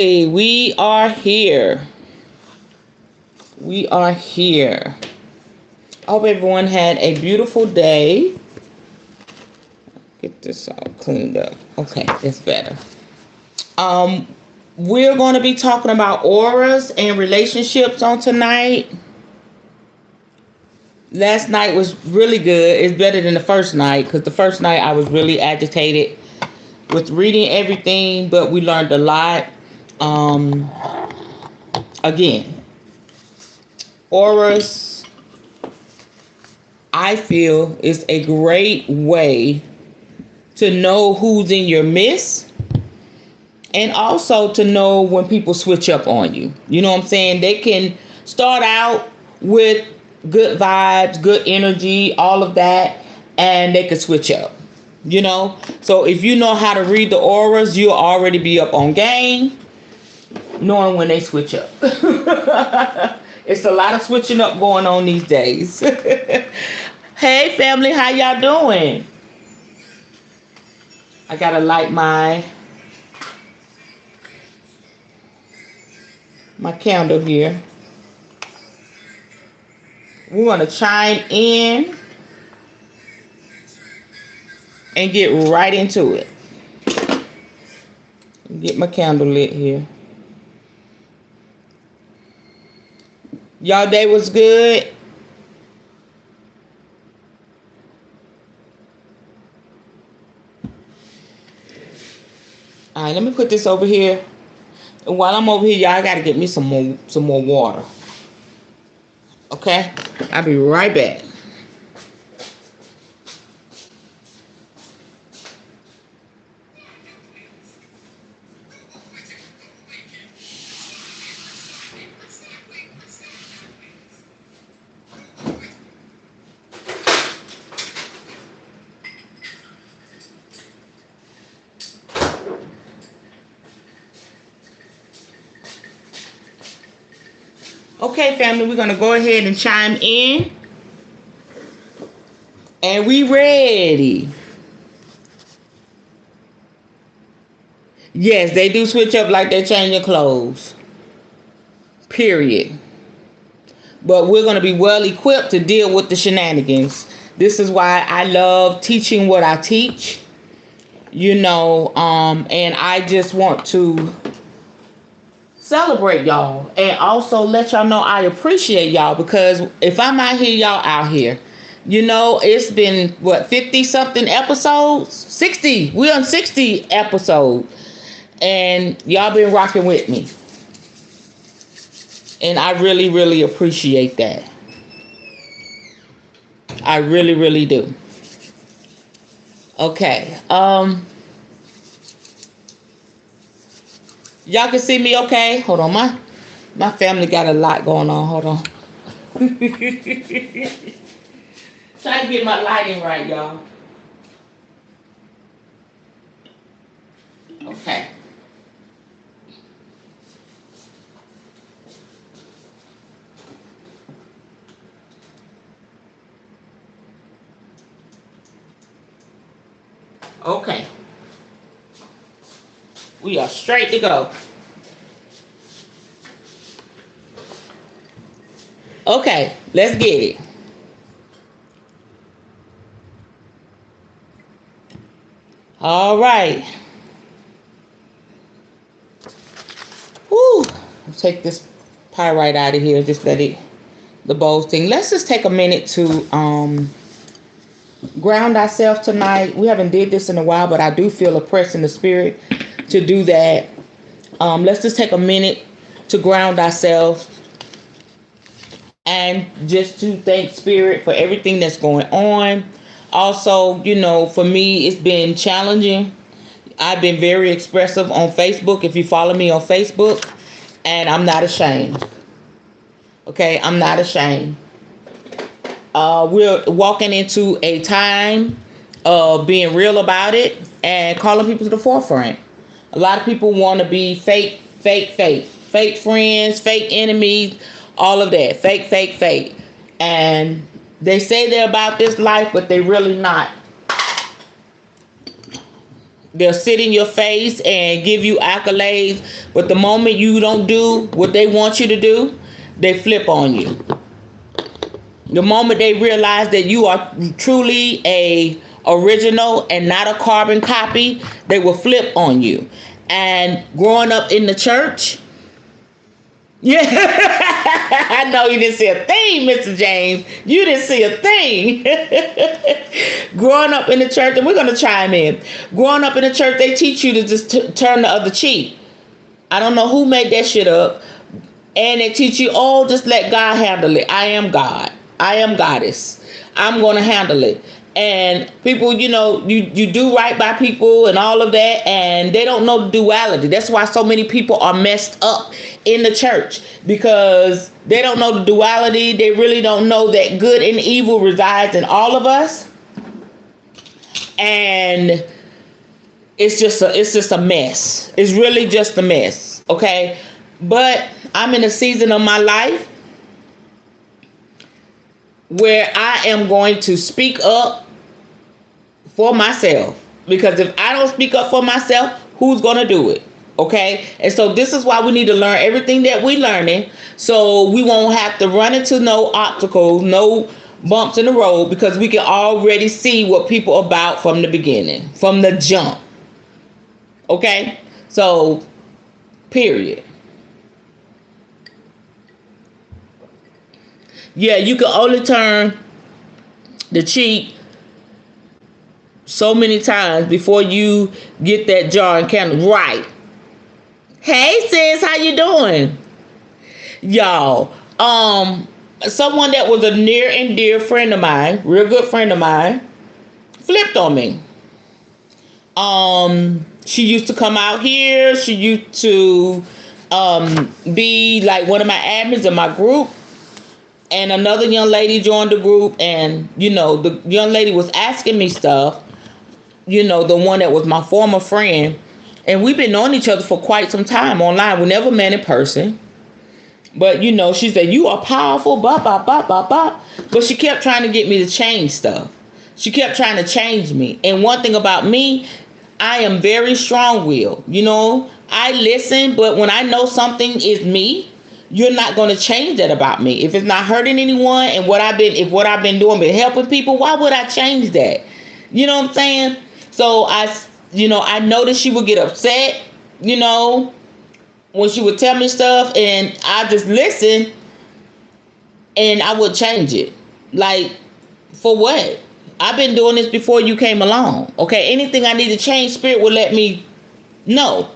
Hey, we are here. We are here. I hope everyone had a beautiful day. Get this all cleaned up. Okay, that's better. Um, we're going to be talking about auras and relationships on tonight. Last night was really good. It's better than the first night because the first night I was really agitated with reading everything, but we learned a lot. Um, Again, auras, I feel, is a great way to know who's in your midst and also to know when people switch up on you. You know what I'm saying? They can start out with good vibes, good energy, all of that, and they could switch up. You know? So if you know how to read the auras, you'll already be up on game, knowing when they switch up. It's a lot of switching up going on these days. Hey family, how y'all doing? I gotta light my candle here. We're gonna chime in and get right into it. Get my candle lit here. Y'all day was good. All right, let me put this over here. And while I'm over here, y'all gotta get me some more water. Okay? I'll be right back. Okay, family, we're gonna go ahead and chime in. And we ready. Yes, they do switch up like they're changing clothes. Period. But we're going to be well equipped to deal with the shenanigans. This is why I love teaching what I teach. And I just want to celebrate y'all and also let y'all know I appreciate y'all, because if I'm out here, y'all out here. It's been 50 something episodes? 60. We're on 60 episodes. And y'all been rocking with me. And I really, really appreciate that. I really, really do. Okay. Y'all can see me okay? Hold on. My family got a lot going on. Hold on. Trying to get my lighting right, y'all. Okay. Okay. We are straight to go. Okay, let's get it. All right. Woo. Take this pyrite out of here. Just let it, the bowls thing. Let's just take a minute to ground ourselves tonight. We haven't did this in a while, but I do feel a press in the spirit to do that. Let's just take a minute to ground ourselves and just to thank spirit for everything that's going on. Also, for me, it's been challenging. I've been very expressive on Facebook. If you follow me on Facebook, and I'm not ashamed. Okay, I'm not ashamed. We're walking into a time of being real about it and calling people to the forefront. A lot of people want to be fake friends, fake enemies, all of that. Fake. And they say they're about this life, but they really not. They'll sit in your face and give you accolades, but the moment you don't do what they want you to do, they flip on you. The moment they realize that you are truly a original and not a carbon copy, they will flip on you. And growing up in the church, yeah, I know you didn't see a thing, Mr. James. You didn't see a thing. Growing up in the church, and we're going to chime in. Growing up in the church, they teach you to just turn the other cheek. I don't know who made that shit up. And they teach you, oh, just let God handle it. I am God. I am goddess. I'm going to handle it. And people, you do right by people and all of that, and they don't know the duality. That's why so many people are messed up in the church, because they don't know the duality. They really don't know that good and evil resides in all of us. And it's just a mess. It's really just a mess. Okay. But I'm in a season of my life where I am going to speak up for myself, because if I don't speak up for myself, who's going to do it? Okay. And so this is why we need to learn everything that we're learning, so we won't have to run into no obstacles, no bumps in the road, because we can already see what people are about from the beginning, from the jump. Okay. So, period. Yeah, you can only turn the cheek so many times before you get that jar and candle right. Hey sis, how you doing? Y'all, someone that was a near and dear friend of mine, real good friend of mine, flipped on me. She used to come out here. She used to be like one of my admins in my group. And another young lady joined the group, and, the young lady was asking me stuff, the one that was my former friend. And we've been knowing each other for quite some time online. We never met in person. But, she said, you are powerful, blah, blah, blah, blah, blah. But she kept trying to get me to change stuff. She kept trying to change me. And one thing about me, I am very strong-willed. I listen, but when I know something is me, you're not going to change that about me. If it's not hurting anyone, and what I've been doing been helping people, why would I change that? You know what I'm saying? So I noticed she would get upset, when she would tell me stuff, and I just listen, and I would change it. Like, for what? I've been doing this before you came along. Okay, anything I need to change, Spirit will let me know.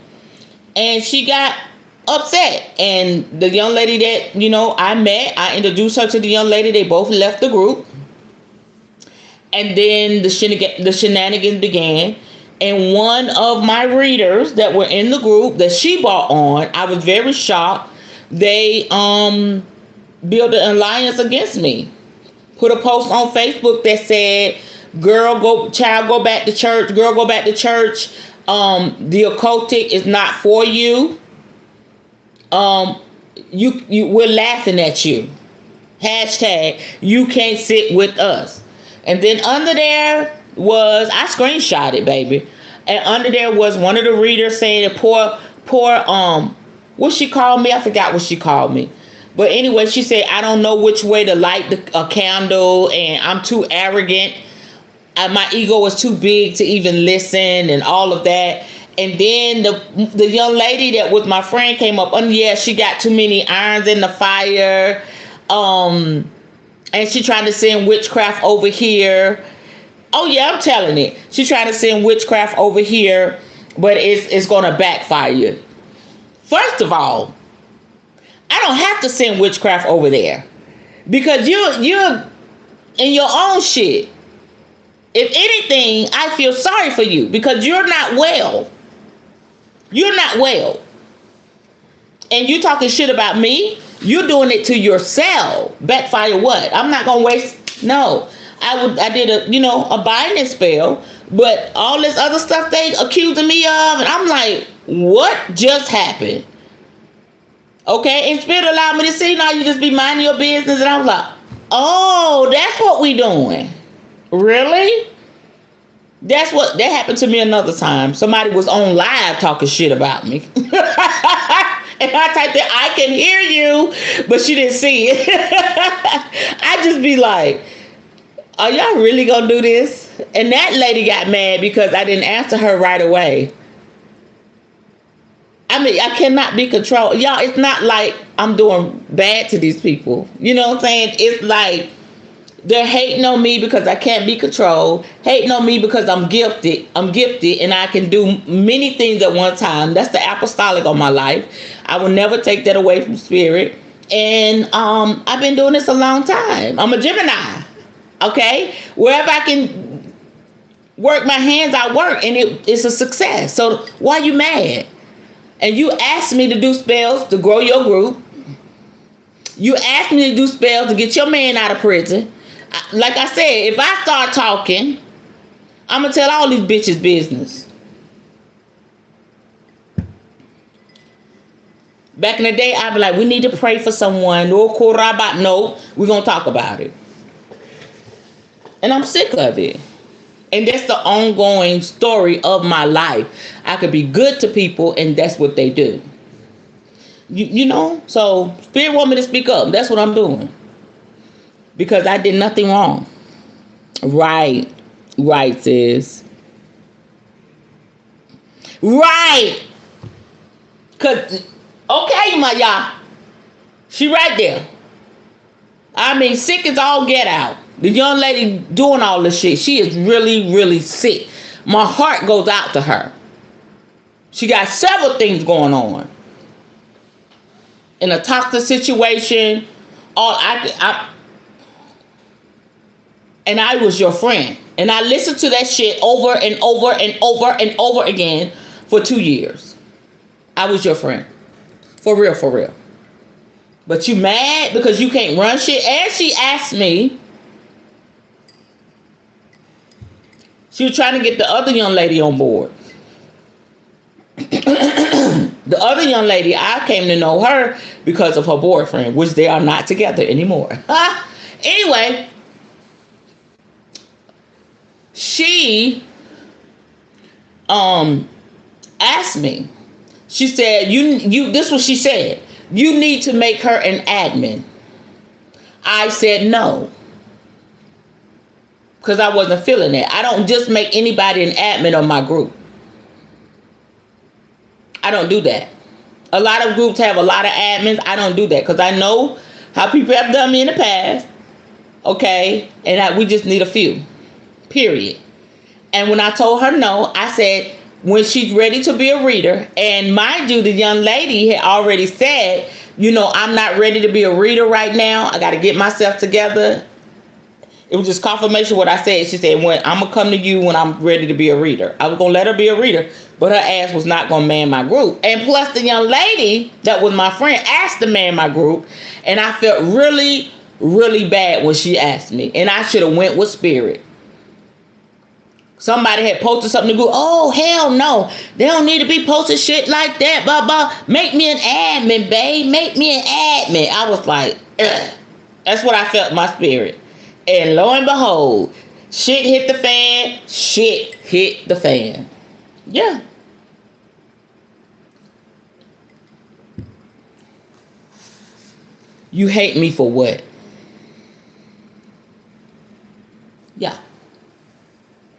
And she got upset, and the young lady that I met, I introduced her to the young lady. They both left the group, and then the shenanigans began. And one of my readers that were in the group that she brought on, I was very shocked. They built an alliance against me. Put a post on Facebook that said, child, go back to church. Girl, go back to church. The occultic is not for you. We're laughing at you. Hashtag, you can't sit with us. And then under there was, I screenshot it, baby. And under there was one of the readers saying, poor, what she called me? I forgot what she called me. But anyway, she said, I don't know which way to light a candle, and I'm too arrogant. My ego was too big to even listen, and all of that. And then the young lady that was my friend came up, and yeah, she got too many irons in the fire. And she trying to send witchcraft over here. Oh yeah, I'm telling it. She trying to send witchcraft over here, but it's going to backfire. First of all, I don't have to send witchcraft over there, because you're in your own shit. If anything, I feel sorry for you, because you're not well. You're not well. And you talking shit about me? You're doing it to yourself. Backfire what? I'm not going to waste. No. I did a binding spell, but all this other stuff they accusing me of, and I'm like, what just happened? Okay, and Spirit allowed me to see, now you just be minding your business, and I was like, oh, that's what we doing. Really? That happened to me another time. Somebody was on live talking shit about me. And I typed in, I can hear you, but she didn't see it. I just be like, are y'all really gonna do this? And that lady got mad because I didn't answer her right away. I mean, I cannot be controlled. Y'all, it's not like I'm doing bad to these people. You know what I'm saying? It's like they're hating on me because I can't be controlled, hating on me because I'm gifted. I'm gifted and I can do many things at one time. That's the apostolic on my life. I will never take that away from spirit. And I've been doing this a long time. I'm a Gemini. Okay? Wherever I can work my hands, I work, and it's a success. So why are you mad? And you asked me to do spells to grow your group. You asked me to do spells to get your man out of prison. Like I said, if I start talking, I'm going to tell all these bitches business. Back in the day, I'd be like, we need to pray for someone. No, we're going to talk about it. And I'm sick of it. And that's the ongoing story of my life. I could be good to people, and that's what they do. You know? So, Spirit want me to speak up. That's what I'm doing. Because I did nothing wrong. Right. Right, sis. Right. Because, okay, my y'all. She right there. I mean, sick as all get out. The young lady doing all this shit, she is really, really sick. My heart goes out to her. She got several things going on. In a toxic situation, and I was your friend. And I listened to that shit over and over and over and over again for 2 years. I was your friend. For real, for real. But you mad because you can't run shit? And she asked me. She was trying to get the other young lady on board. The other young lady, I came to know her because of her boyfriend, which they are not together anymore. Anyway, she asked me. She said, you this is what she said. You need to make her an admin. I said no. Because I wasn't feeling it. I don't just make anybody an admin on my group. I don't do that. A lot of groups have a lot of admins. I don't do that because I know how people have done me in the past. Okay? And we just need a few. Period. And when I told her no, I said when she's ready to be a reader, and mind you, the young lady had already said, you know, I'm not ready to be a reader right now. I got to get myself together. It was just confirmation of what I said. She said, "When I'm going to come to you when I'm ready to be a reader." I was going to let her be a reader, but her ass was not going to man my group. And plus the young lady that was my friend asked to man my group. And I felt really, really bad when she asked me. And I should have went with spirit. Somebody had posted something to go, oh, hell no. They don't need to be posting shit like that. Blah, blah. Make me an admin, babe. Make me an admin. I was like, ugh. That's what I felt in my spirit. And lo and behold, shit hit the fan. Shit hit the fan. Yeah. You hate me for what? Yeah.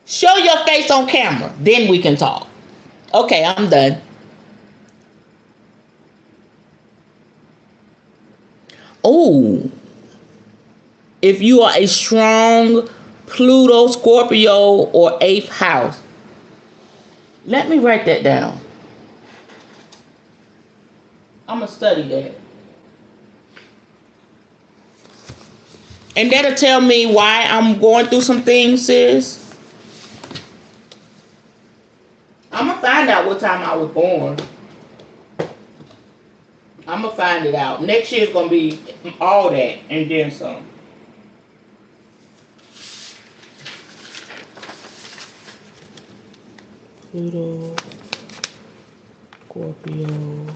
Show your face on camera. Then we can talk. Okay, I'm done. Oh. If you are a strong Pluto, Scorpio, or 8th house. Let me write that down. I'm going to study that. And that'll tell me why I'm going through some things, sis. I'm going to find out what time I was born. I'm going to find it out. Next year's going to be all that and then some. Pluto, Scorpio,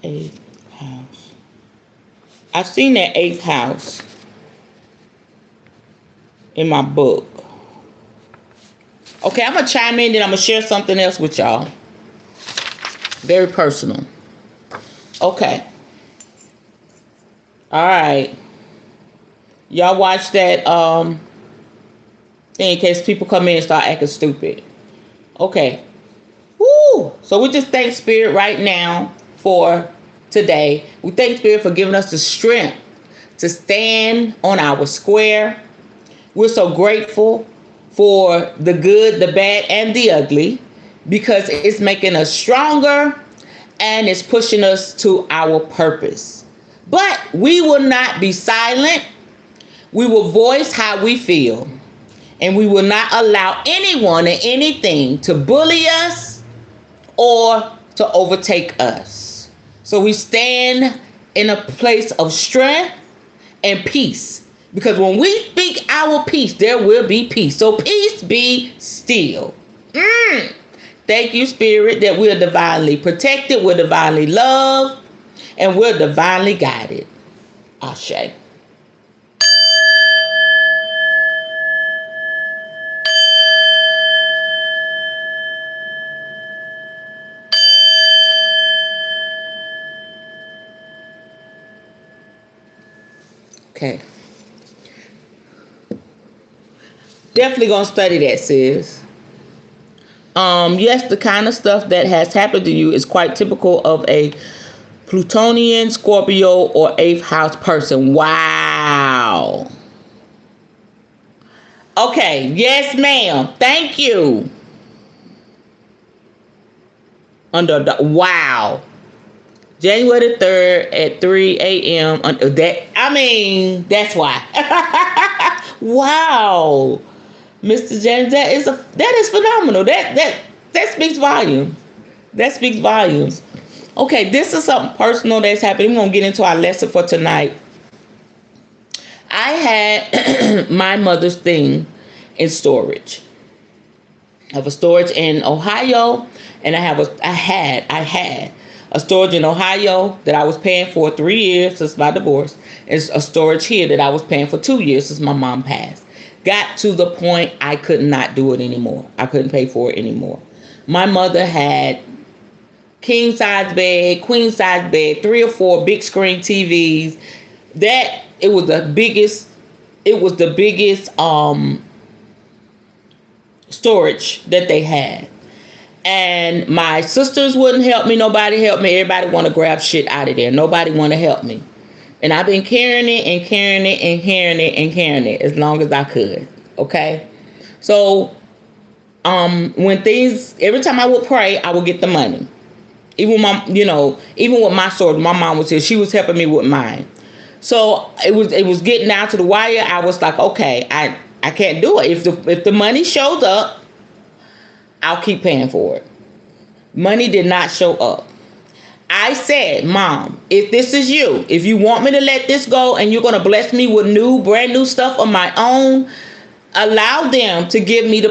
8th house. I've seen that 8th house in my book. Okay, I'm going to chime in, then I'm going to share something else with y'all. Very personal. Okay. All right. Y'all watch that in case people come in and start acting stupid. Okay. Woo! So we just thank Spirit right now for today. We thank Spirit for giving us the strength to stand on our square. We're so grateful for the good, the bad, and the ugly because it's making us stronger and it's pushing us to our purpose. But we will not be silent. We will voice how we feel. And we will not allow anyone or anything to bully us or to overtake us. So we stand in a place of strength and peace. Because when we speak our peace, there will be peace. So peace be still. Thank you, Spirit, that we're divinely protected, we're divinely loved, and we're divinely guided. Ashe. Okay. Definitely gonna study that, sis. Yes, the kind of stuff that has happened to you is quite typical of a Plutonian, Scorpio, or 8th house person. Wow. Okay, yes, ma'am. Thank you. Wow. January the 3rd at 3 a.m. That's why. Wow. Mr. James, that is phenomenal. That speaks volumes. That speaks volumes. Okay, this is something personal that's happening. We're gonna get into our lesson for tonight. I had my mother's thing in storage. I have a storage in Ohio, and I had a storage in Ohio that I was paying for 3 years since my divorce. It's a storage here that I was paying for 2 years since my mom passed. Got to the point I could not do it anymore. I couldn't pay for it anymore. My mother had king size bed, queen size bed, 3 or 4 big screen TVs. It was the biggest storage that they had. And my sisters wouldn't help me. Nobody helped me. Everybody want to grab shit out of there. Nobody want to help me. And I've been carrying it and carrying it and carrying it and carrying it as long as I could. Okay. So, every time I would pray, I would get the money. Even with my sword, my mom was here. She was helping me with mine. So it was getting down to the wire. I was like, okay, I can't do it. If the money shows up, I'll keep paying for it. Money did not show up. I said, Mom, if this is you, if you want me to let this go and you're going to bless me with brand new stuff of my own, allow them to give me the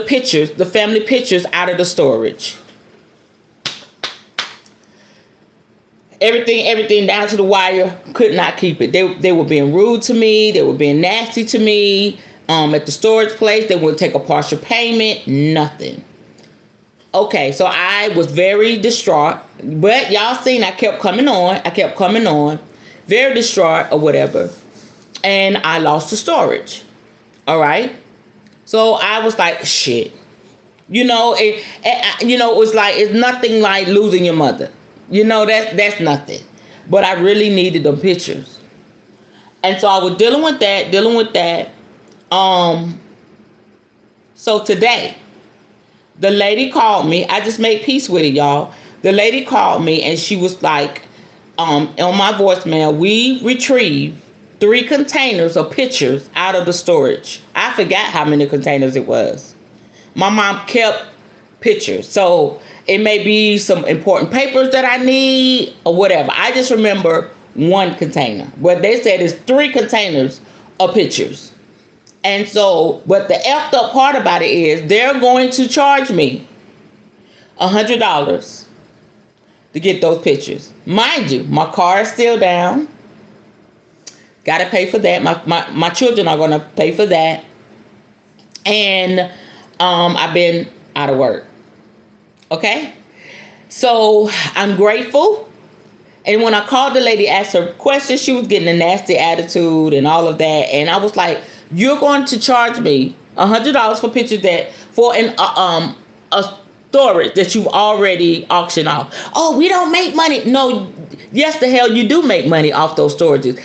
family pictures out of the storage. Everything down to the wire, could not keep it. They were being rude to me. They were being nasty to me. At the storage place, they would take a partial payment, nothing. Okay, so I was very distraught, but y'all seen I kept coming on, very distraught or whatever, and I lost the storage. All right, so I was like, shit, it was like, it's nothing like losing your mother, that's nothing, but I really needed the pictures, and so I was dealing with that. So today, the lady called me. I just made peace with it, y'all. The lady called me and she was like, on my voicemail, we retrieved 3 containers of pictures out of the storage. I forgot how many containers it was. My mom kept pictures. So it may be some important papers that I need or whatever. I just remember 1 container. But they said it's 3 containers of pictures. And so, but the effed up part about it is they're going to charge me $100 to get those pictures. Mind you, my car is still down. Got to pay for that. My children are going to pay for that. And I've been out of work. Okay? So I'm grateful. And when I called the lady, asked her questions, she was getting a nasty attitude and all of that. And I was like, "You're going to charge me $100 for pictures that for a storage that you've already auctioned off." "Oh, we don't make money." No, yes, the hell you do make money off those storages.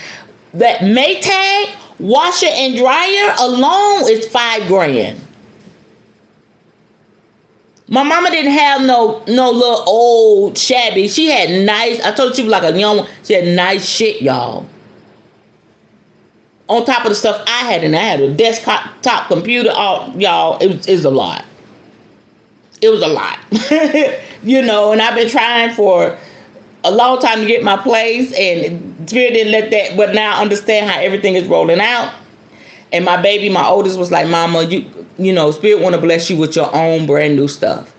That Maytag washer and dryer alone is $5,000. My mama didn't have no little old shabby. She had nice. I told you she was like a young one. She had nice shit, y'all. On top of the stuff I had, and I had a desktop top computer. Oh, y'all, it was a lot. It was a lot, And I've been trying for a long time to get my place, and Spirit didn't let that. But now I understand how everything is rolling out. And my baby, my oldest, was like, "Mama, Spirit want to bless you with your own brand new stuff."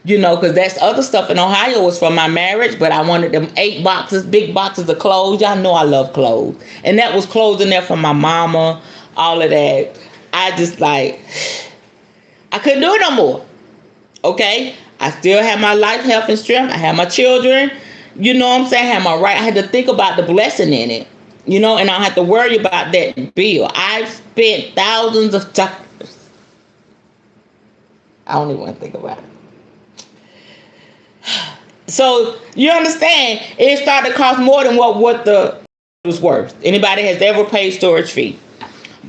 Because that's other stuff in Ohio was from my marriage, but I wanted them 8 boxes, big boxes of clothes. Y'all know I love clothes. And that was clothes in there from my mama, all of that. I just I couldn't do it no more. Okay? I still have my life, health, and strength. I have my children. You know what I'm saying? I have my right. I had to think about the blessing in it. And I don't have to worry about that bill. I've spent thousands of dollars. I don't even want to think about it. So you understand, it started to cost more than what the was worth. Anybody has ever paid storage fee.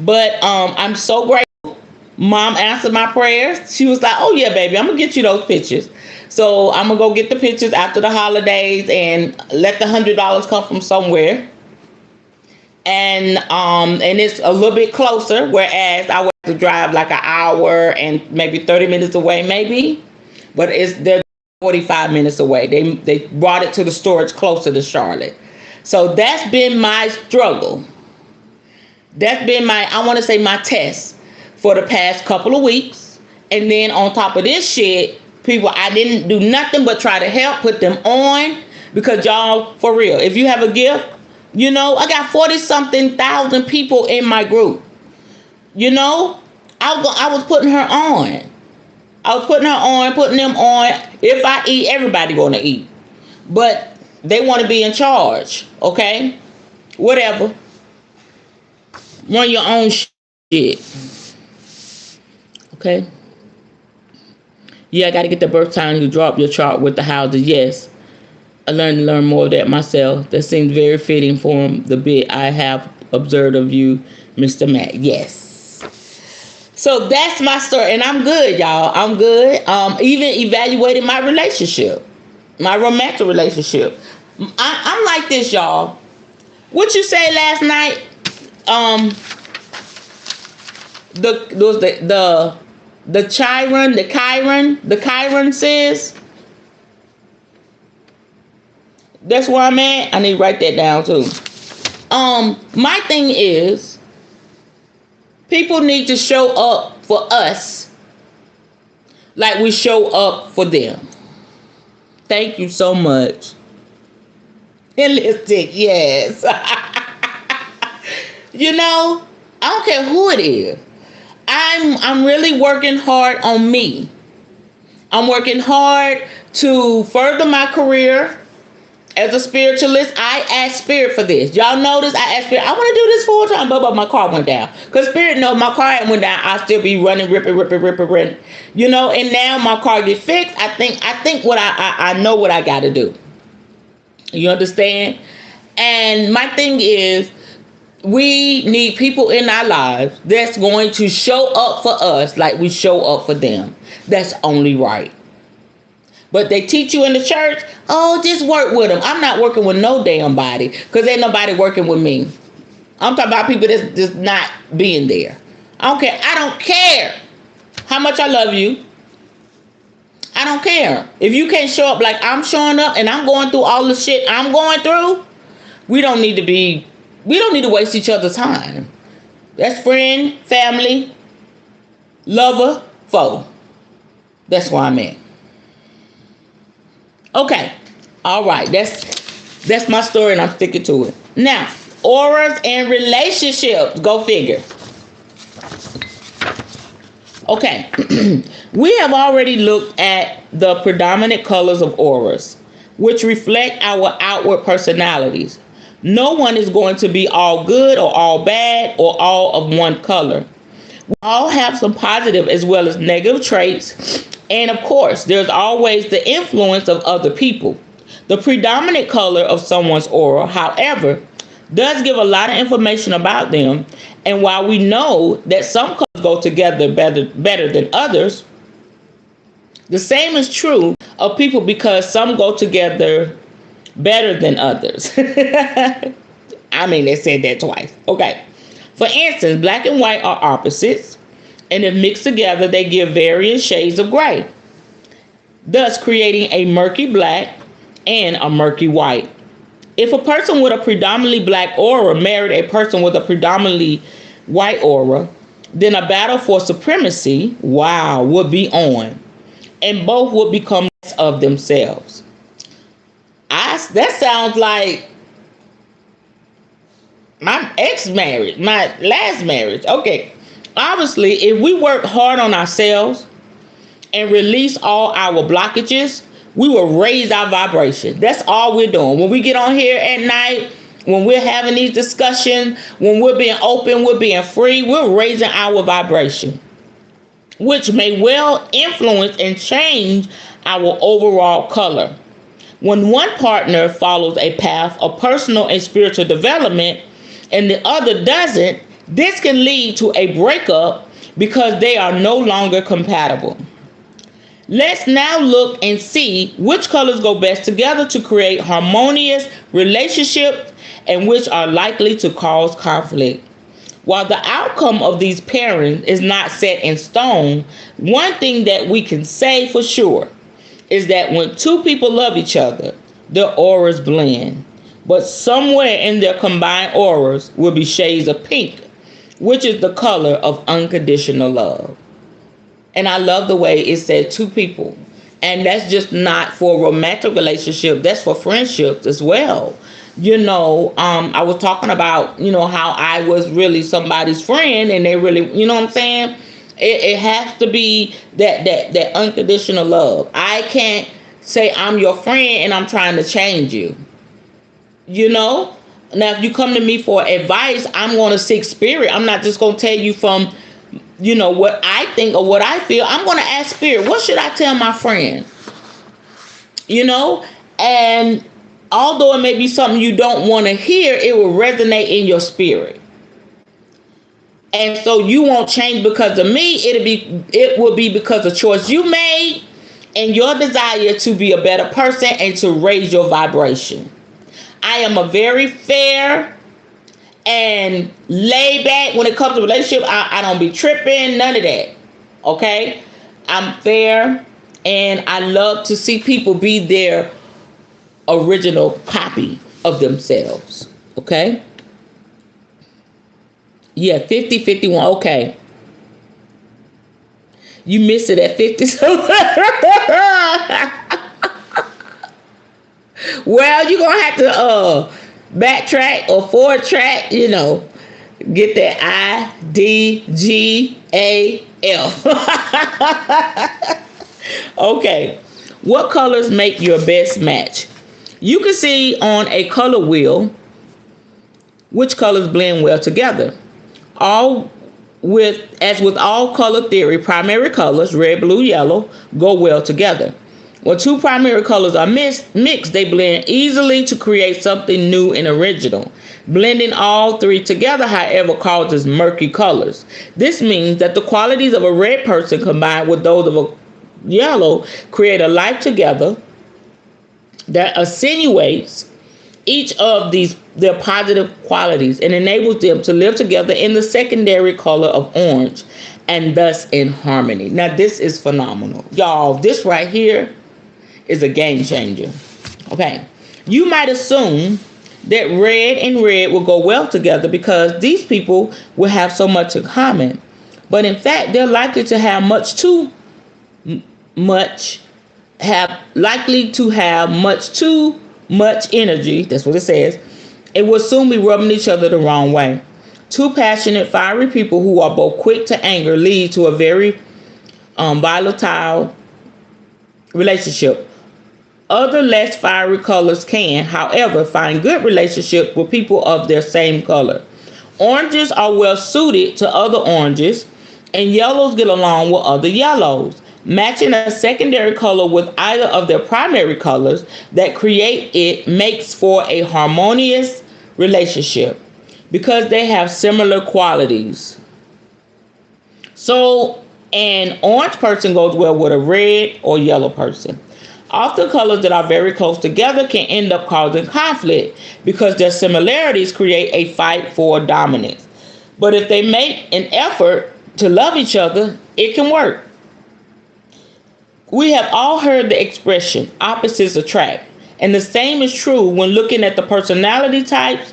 But I'm so grateful. Mom answered my prayers. She was like, "Oh yeah, baby, I'm gonna get you those pictures." So I'm gonna go get the pictures after the holidays and let the $100 come from somewhere. And it's a little bit closer, whereas I would have to drive like an hour and maybe 30 minutes away, maybe. But they're 45 minutes away. They brought it to the storage closer to Charlotte. So that's been my struggle. That's been I want to say my test for the past couple of weeks. And then on top of this shit, people, I didn't do nothing but try to help put them on, because y'all, for real, if you have a gift, I got 40-something thousand people in my group. I was putting her on. I was putting her on, putting them on. If I eat, everybody gonna eat. But they want to be in charge, okay? Whatever. Run your own shit. Okay? Yeah, I got to get the birth time. You drop your chart with the houses. Yes. I learned to learn more of that myself. That seems very fitting for the bit I have observed of you, Mr. Matt. Yes. So that's my story. And I'm good, y'all. I'm good. Even evaluated my relationship. My romantic relationship. I'm like this, y'all. What you say last night? The Chiron says. That's where I'm at. I need to write that down too. My thing is, people need to show up for us like we show up for them. Thank you so much. Realistic, yes. I don't care who it is. I'm really working hard on me. I'm working hard to further my career. As a spiritualist, I asked Spirit for this. Y'all notice I asked Spirit, I want to do this full time, but my car went down. Because Spirit knows my car went down, I'll still be running, ripping. And now my car get fixed. I think what I know what I got to do. You understand? And my thing is, we need people in our lives that's going to show up for us like we show up for them. That's only right. But they teach you in the church, oh, just work with them. I'm not working with no damn body, because ain't nobody working with me. I'm talking about people that's just not being there. I don't care. I don't care how much I love you. I don't care. If you can't show up like I'm showing up and I'm going through all the shit I'm going through, we don't need to waste each other's time. That's friend, family, lover, foe. That's where I'm at. Okay. All right. That's my story, and I'm sticking to it. Now, auras and relationships. Go figure. Okay, we have already looked at the predominant colors of auras, which reflect our outward personalities. No one is going to be all good or all bad or all of one color. We all have some positive as well as negative traits. And of course, there's always the influence of other people. The predominant color of someone's aura, however, does give a lot of information about them. And while we know that some colors go together better than others, the same is true of people because some go together better than others. I mean, they said that twice. Okay. For instance, black and white are opposites, and if mixed together, they give varying shades of gray, thus creating a murky black and a murky white. If a person with a predominantly black aura married a person with a predominantly white aura, then a battle for supremacy, wow, would be on, and both would become less of themselves. That sounds like my ex-marriage, my last marriage. Okay, obviously, if we work hard on ourselves and release all our blockages, we will raise our vibration. That's all we're doing. When we get on here at night, when we're having these discussions, when we're being open, we're being free, we're raising our vibration, which may well influence and change our overall color. When one partner follows a path of personal and spiritual development and the other doesn't, this can lead to a breakup because they are no longer compatible. Let's now look and see which colors go best together to create harmonious relationships and which are likely to cause conflict. While the outcome of these pairings is not set in stone, one thing that we can say for sure is that when two people love each other, their auras blend. But somewhere in their combined auras will be shades of pink, which is the color of unconditional love. And I love the way it said two people. And that's just not for romantic relationship. That's for friendships as well. I was talking about, how I was really somebody's friend and they really, you know what I'm saying? It has to be that unconditional love. I can't say I'm your friend and I'm trying to change you. Now, if you come to me for advice, I'm going to seek spirit. I'm not just going to tell you from what I think or what I feel. I'm going to ask spirit, what should I tell my friend? And although it may be something you don't want to hear, it will resonate in your spirit. And so you won't change because of me. It will be because of choice you made and your desire to be a better person and to raise your vibration. I am a very fair and laid back when it comes to relationship. I don't be tripping, none of that. Okay? I'm fair and I love to see people be their original copy of themselves. Okay? Yeah, 50, 51. Okay. You missed it at 50. Well, you're going to have to backtrack or forward track, get that IDGAF. Okay. What colors make your best match? You can see on a color wheel which colors blend well together. As with all color theory, primary colors, red, blue, yellow, go well together. When two primary colors are mixed, they blend easily to create something new and original. Blending all three together, however, causes murky colors. This means that the qualities of a red person combined with those of a yellow create a life together that attenuates each of their positive qualities and enables them to live together in the secondary color of orange and thus in harmony. Now, this is phenomenal. Y'all, this right here is a game changer. Okay. You might assume that red and red will go well together because these people will have so much in common. But in fact, they're likely to have much too much energy. That's what it says. And will soon be rubbing each other the wrong way. Two passionate, fiery people who are both quick to anger lead to a very volatile relationship. Other less fiery colors can, however, find good relationship with people of their same color. Oranges are well suited to other oranges, and yellows get along with other yellows. Matching a secondary color with either of their primary colors that create it makes for a harmonious relationship because they have similar qualities. So, an orange person goes well with a red or yellow person. Often colors that are very close together can end up causing conflict because their similarities create a fight for dominance. But if they make an effort to love each other, it can work. We have all heard the expression, opposites attract. And the same is true when looking at the personality types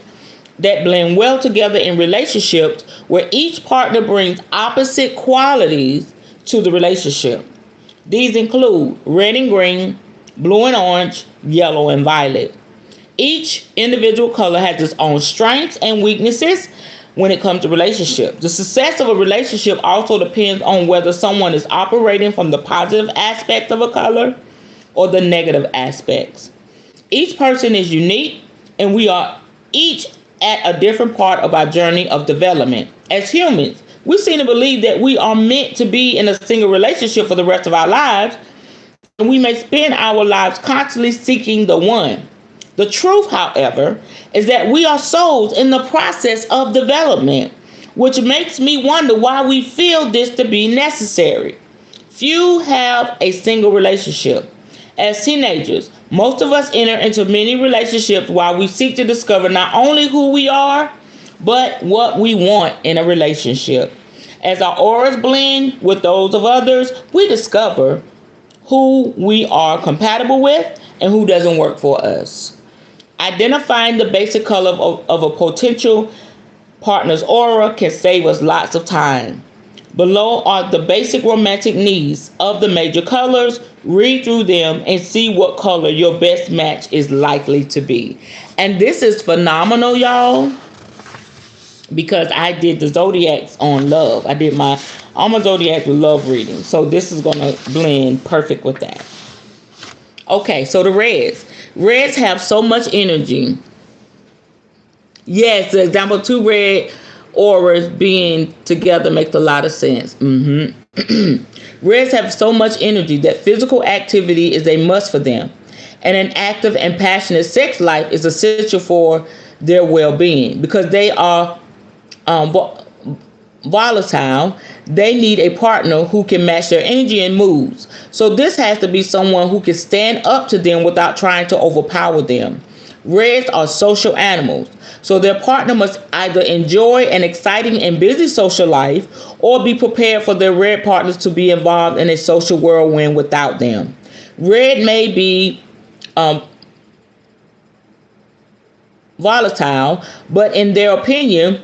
that blend well together in relationships where each partner brings opposite qualities to the relationship. These include red and green, blue and orange, yellow and violet. Each individual color has its own strengths and weaknesses when it comes to relationships. The success of a relationship also depends on whether someone is operating from the positive aspect of a color or the negative aspects. Each person is unique, and we are each at a different part of our journey of development. As humans, we seem to believe that we are meant to be in a single relationship for the rest of our lives, and we may spend our lives constantly seeking the one. The truth, however, is that we are souls in the process of development, which makes me wonder why we feel this to be necessary. Few have a single relationship. As teenagers, most of us enter into many relationships while we seek to discover not only who we are, but what we want in a relationship. As our auras blend with those of others, we discover who we are compatible with and who doesn't work for us. Identifying the basic color of a potential partner's aura can save us lots of time. Below are the basic romantic needs of the major colors. Read through them and see what color your best match is likely to be. And this is phenomenal, y'all, because I did the zodiacs on love. I did all my zodiacs with love reading. So this is going to blend perfect with that. Okay, so the reds. Reds have so much energy. Yes, the example, two red auras being together makes a lot of sense. Reds have so much energy that physical activity is a must for them. And an active and passionate sex life is essential for their well-being. Because they are volatile, they need a partner who can match their energy and moods. So this has to be someone who can stand up to them without trying to overpower them. Reds are social animals, so their partner must either enjoy an exciting and busy social life or be prepared for their red partners to be involved in a social whirlwind without them. Red may be volatile, but in their opinion,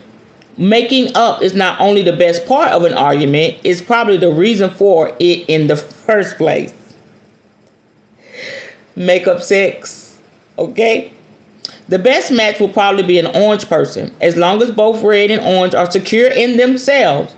making up is not only the best part of an argument, it's probably the reason for it in the first place. Make up sex, okay? The best match will probably be an orange person, as long as both red and orange are secure in themselves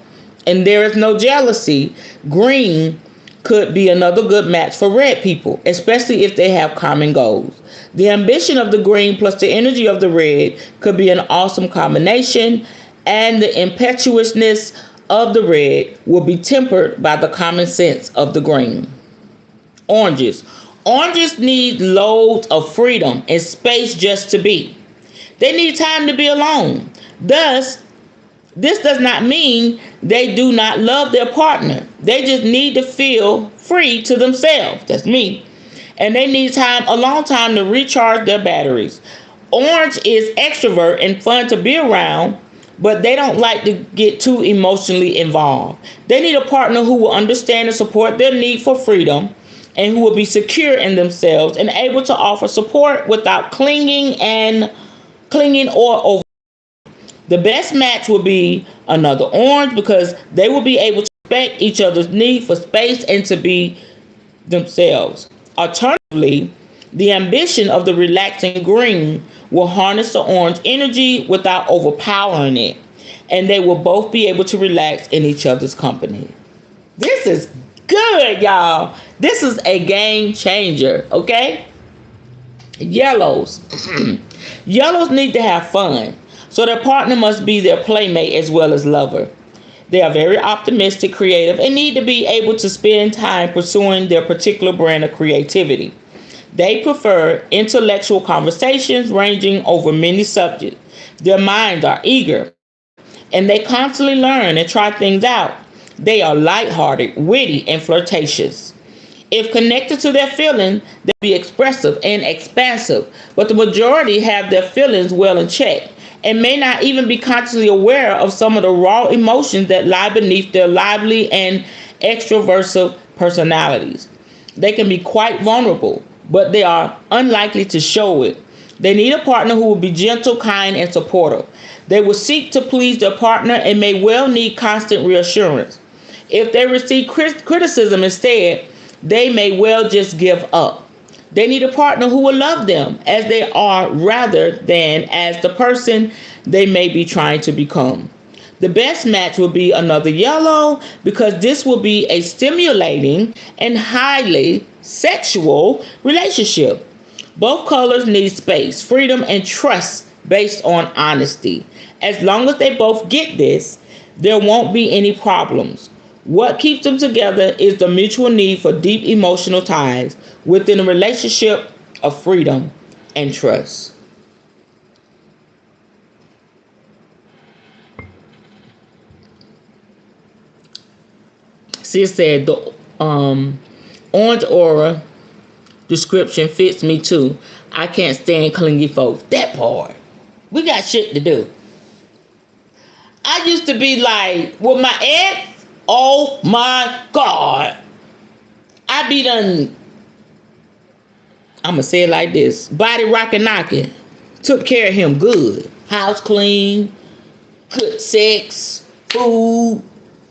and there is no jealousy. Green could be another good match for red people, especially if they have common goals. The ambition of the green plus the energy of the red could be an awesome combination, and the impetuousness of the red will be tempered by the common sense of the green. Oranges. Oranges need loads of freedom and space just to be. They need time to be alone. Thus, this does not mean they do not love their partner. They just need to feel free to themselves. That's me. And they need time, a long time, to recharge their batteries. Orange is extrovert and fun to be around, but they don't like to get too emotionally involved. They need a partner who will understand and support their need for freedom and who will be secure in themselves and able to offer support without clinging or over. The best match will be another orange because they will be able to respect each other's need for space and to be themselves. Alternatively, the ambition of the relaxing green will harness the orange energy without overpowering it, and they will both be able to relax in each other's company. This is Good, y'all. This is a game changer, okay? Yellows. Yellows need to have fun, so their partner must be their playmate as well as lover. They are very optimistic, creative, and need to be able to spend time pursuing their particular brand of creativity. They prefer intellectual conversations ranging over many subjects. Their minds are eager, and they constantly learn and try things out. They are lighthearted, witty, and flirtatious. If connected to their feelings, they'll be expressive and expansive, but the majority have their feelings well in check and may not even be consciously aware of some of the raw emotions that lie beneath their lively and extroversive personalities. They can be quite vulnerable, but they are unlikely to show it. They need a partner who will be gentle, kind, and supportive. They will seek to please their partner and may well need constant reassurance. If they receive criticism instead, they may well just give up. They need a partner who will love them as they are rather than as the person they may be trying to become. The best match will be another yellow because this will be a stimulating and highly sexual relationship. Both colors need space, freedom, and trust based on honesty. As long as they both get this, there won't be any problems. What keeps them together is the mutual need for deep emotional ties within a relationship of freedom and trust. Sis said the orange aura description fits me too. I can't stand clingy folks. That part. We got shit to do. I used to be like, with my ex, oh my God. I be done, I'm going to say it like this. Body rocking knocking. Took care of him good. House clean. Good sex. Food.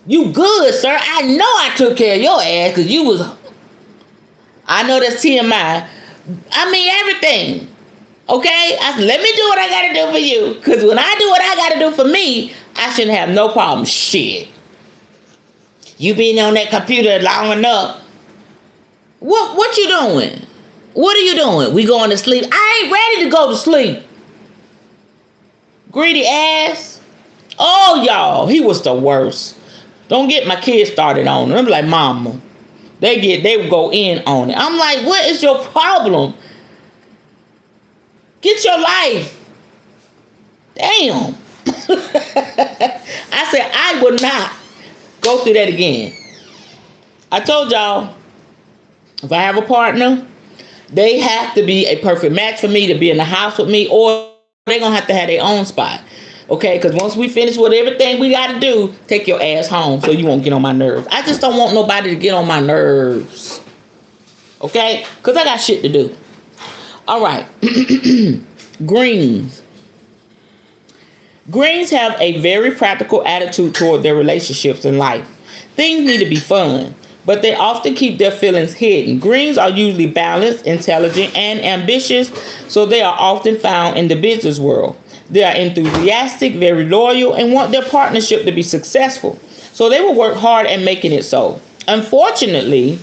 You good, sir. I know I took care of your ass because you was, I know that's TMI. I mean everything. Okay? I said, let me do what I got to do for you. Because when I do what I got to do for me, I shouldn't have no problem. Shit. You been on that computer long enough. What you doing? What are you doing? We going to sleep? I ain't ready to go to sleep. Greedy ass. Oh, y'all. He was the worst. Don't get my kids started on him. I'm like, mama. They go in on it. I'm like, what is your problem? Get your life. Damn. I said, I will not go through that again. I told y'all, if I have a partner, they have to be a perfect match for me to be in the house with me, or they're going to have their own spot. Okay, because once we finish with everything we got to do, take your ass home so you won't get on my nerves. I just don't want nobody to get on my nerves. Okay? Because I got shit to do. All right. Greens. Greens have a very practical attitude toward their relationships in life. Things need to be fun, but they often keep their feelings hidden. Greens are usually balanced, intelligent, and ambitious, so they are often found in the business world. They are enthusiastic, very loyal, and want their partnership to be successful, so they will work hard at making it so. Unfortunately,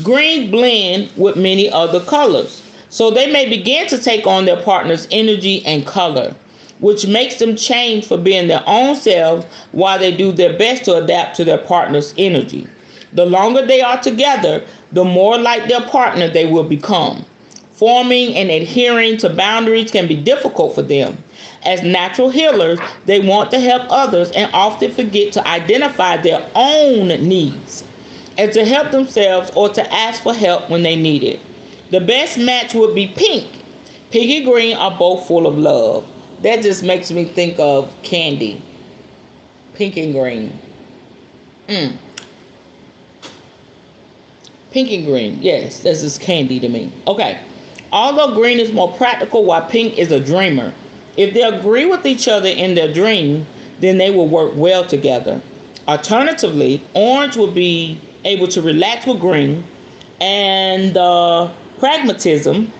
greens blend with many other colors, so they may begin to take on their partner's energy and color, which makes them change for being their own selves while they do their best to adapt to their partner's energy. The longer they are together, the more like their partner they will become. Forming and adhering to boundaries can be difficult for them. As natural healers, they want to help others and often forget to identify their own needs and to help themselves or to ask for help when they need it. The best match would be pink. Pink and green are both full of love. That just makes me think of candy. Pink and green. Pink and green. Yes, this is candy to me. Okay. Although green is more practical while pink is a dreamer. If they agree with each other in their dream, then they will work well together. Alternatively, orange will be able to relax with green, and the pragmatism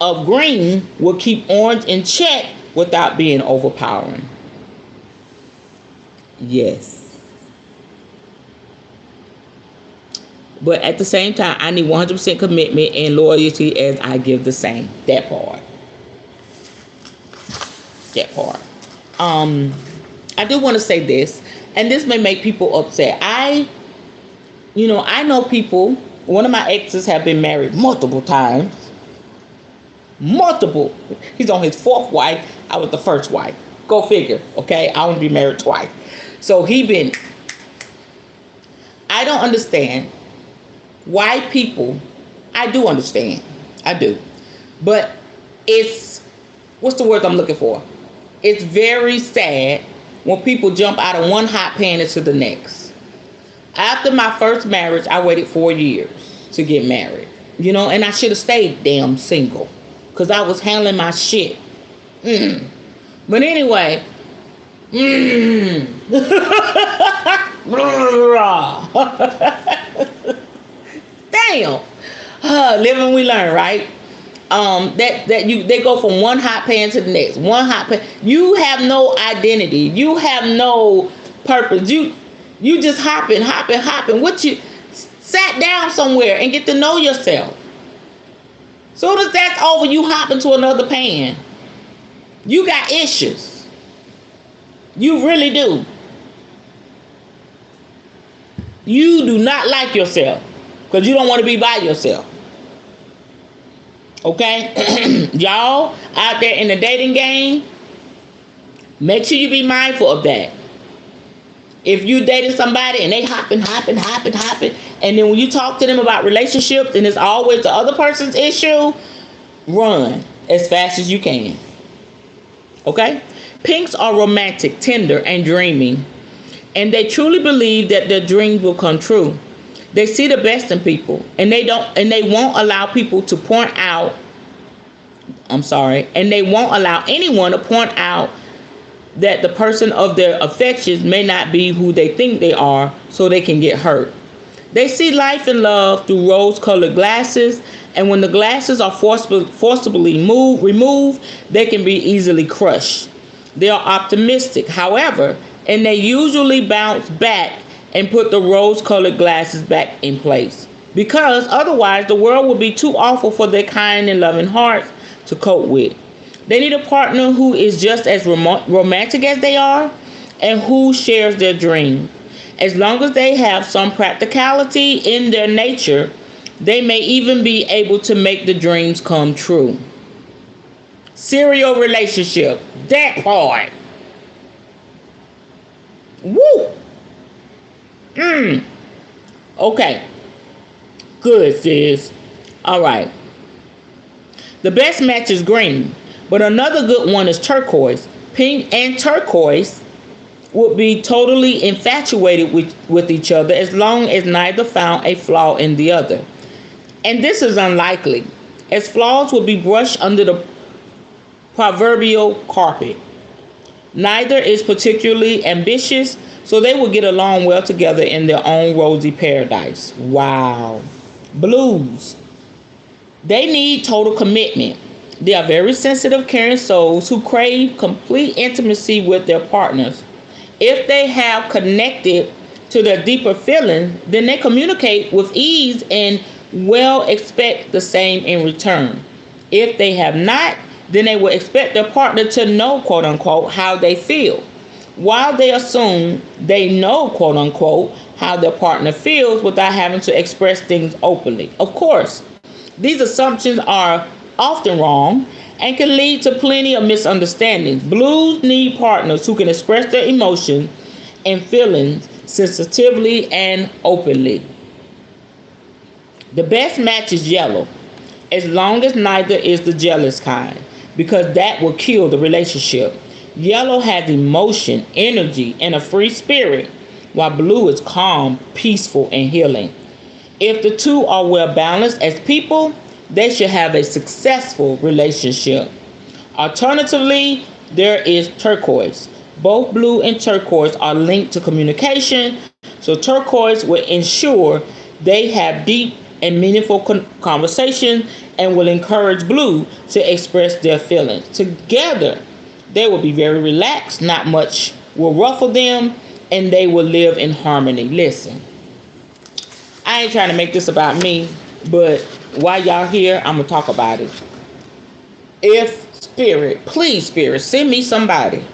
of green will keep orange in check without being overpowering. Yes. But at the same time, I need 100% commitment and loyalty as I give the same. That part. That part. I do want to say this, and this may make people upset. I know people. One of my exes have been married multiple times. Multiple. He's on his fourth wife. I was the first wife. Go figure. Okay, I want to be married twice. So I don't understand why people. I do understand. I do, but what's the word I'm looking for? It's very sad when people jump out of one hot pan into the next. After my first marriage, I waited 4 years to get married. And I should have stayed damn single because I was handling my shit. But anyway, damn, live and we learn, right? They go from one hot pan to the next. One hot pan. You have no identity. You have no purpose. You just hopping. What you sat down somewhere and get to know yourself. Soon as that's over, you hop into another pan. You got issues. You really do. You do not like yourself because you don't want to be by yourself. Okay? Y'all out there in the dating game, make sure you be mindful of that. If you dated somebody and they hopping, and then when you talk to them about relationships and it's always the other person's issue, run as fast as you can. Okay? Pinks are romantic, tender, and dreaming, and they truly believe that their dreams will come true. They see the best in people, and they won't allow people to point out. And they won't allow anyone to point out that the person of their affections may not be who they think they are, so they can get hurt. They see life and love through rose-colored glasses, and when the glasses are forcibly removed, they can be easily crushed. They are optimistic, however, and they usually bounce back and put the rose-colored glasses back in place, because otherwise the world would be too awful for their kind and loving hearts to cope with. They need a partner who is just as romantic as they are and who shares their dreams. As long as they have some practicality in their nature, they may even be able to make the dreams come true. Serial relationship. That part. Woo! Okay. Good, sis. All right. The best match is green, but another good one is turquoise. Pink and turquoise would be totally infatuated with each other as long as neither found a flaw in the other. And this is unlikely, as flaws will be brushed under the proverbial carpet. Neither is particularly ambitious, so they will get along well together in their own rosy paradise. Wow. Blues. They need total commitment. They are very sensitive, caring souls who crave complete intimacy with their partners. If they have connected to their deeper feelings, then they communicate with ease and will expect the same in return. If they have not, then they will expect their partner to know, quote unquote, how they feel, while they assume they know, quote unquote, how their partner feels without having to express things openly. Of course, these assumptions are often wrong and can lead to plenty of misunderstandings. Blues need partners who can express their emotions and feelings sensitively and openly. The best match is yellow, as long as neither is the jealous kind, because that will kill the relationship. Yellow has emotion, energy, and a free spirit, while blue is calm, peaceful, and healing. If the two are well balanced as people, they should have a successful relationship. Alternatively, there is turquoise. Both blue and turquoise are linked to communication, so turquoise will ensure they have deep and meaningful conversation and will encourage blue to express their feelings. Together, they will be very relaxed, not much will ruffle them, and they will live in harmony. Listen, I ain't trying to make this about me, but while y'all here, I'm gonna talk about it. If spirit, please spirit, send me somebody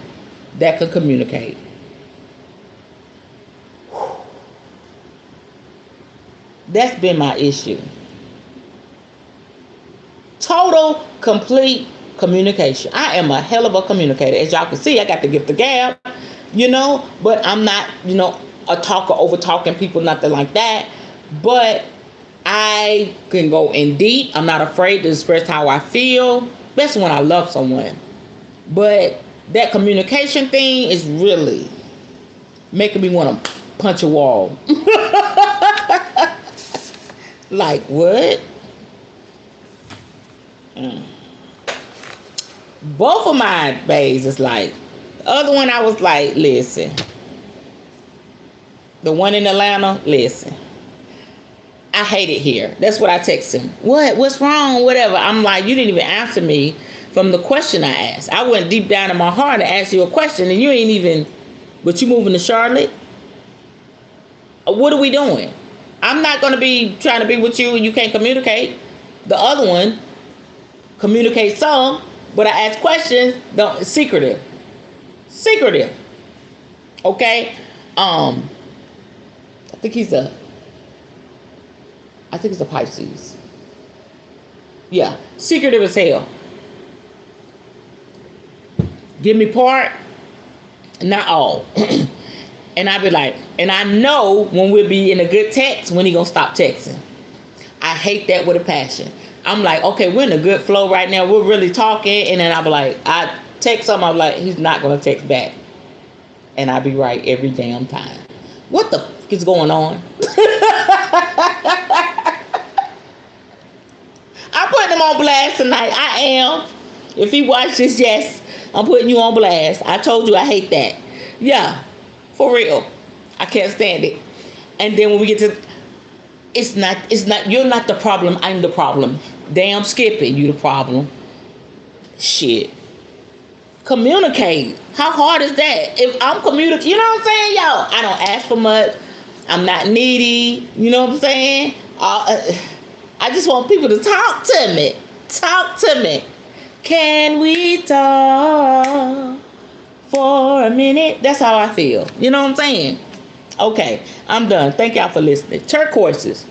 that can communicate. That's been my issue. Total, complete communication. I am a hell of a communicator. As y'all can see, I got the gift of gab, but I'm not, a talker, over talking people, nothing like that. But I can go in deep. I'm not afraid to express how I feel, especially when I love someone. But that communication thing is really making me want to punch a wall. Like, what? Both of my bays is like, the other one I was like, listen. The one in Atlanta, listen. I hate it here. That's what I text him. What's wrong? Whatever. I'm like, you didn't even answer me from the question I asked. I went deep down in my heart to ask you a question, and you ain't even, but you moving to Charlotte? What are we doing? I'm not going to be trying to be with you and you can't communicate. The other one, communicate some, but I ask questions, don't, secretive. Okay? I think he's a Pisces. Yeah, secretive as hell. Give me part, not all. And I be like, and I know when we'll be in a good text, when he gonna stop texting. I hate that with a passion. I'm like, okay, we're in a good flow right now. We're really talking. And then I'll be like, I text him, I'm like, he's not gonna text back. And I be right every damn time. What the fuck is going on? I'm putting him on blast tonight. I am. If he watches, yes, I'm putting you on blast. I told you I hate that. Yeah, for real. I can't stand it. And then when we get to, it's not, you're not the problem, I'm the problem. Damn Skippy, you the problem. Shit. Communicate. How hard is that? If I'm communicating, you know what I'm saying, y'all? I don't ask for much. I'm not needy. You know what I'm saying? I just want people to talk to me. Talk to me. Can we talk for a minute? That's how I feel. You know what I'm saying? Okay, I'm done. Thank y'all for listening. Turquoises.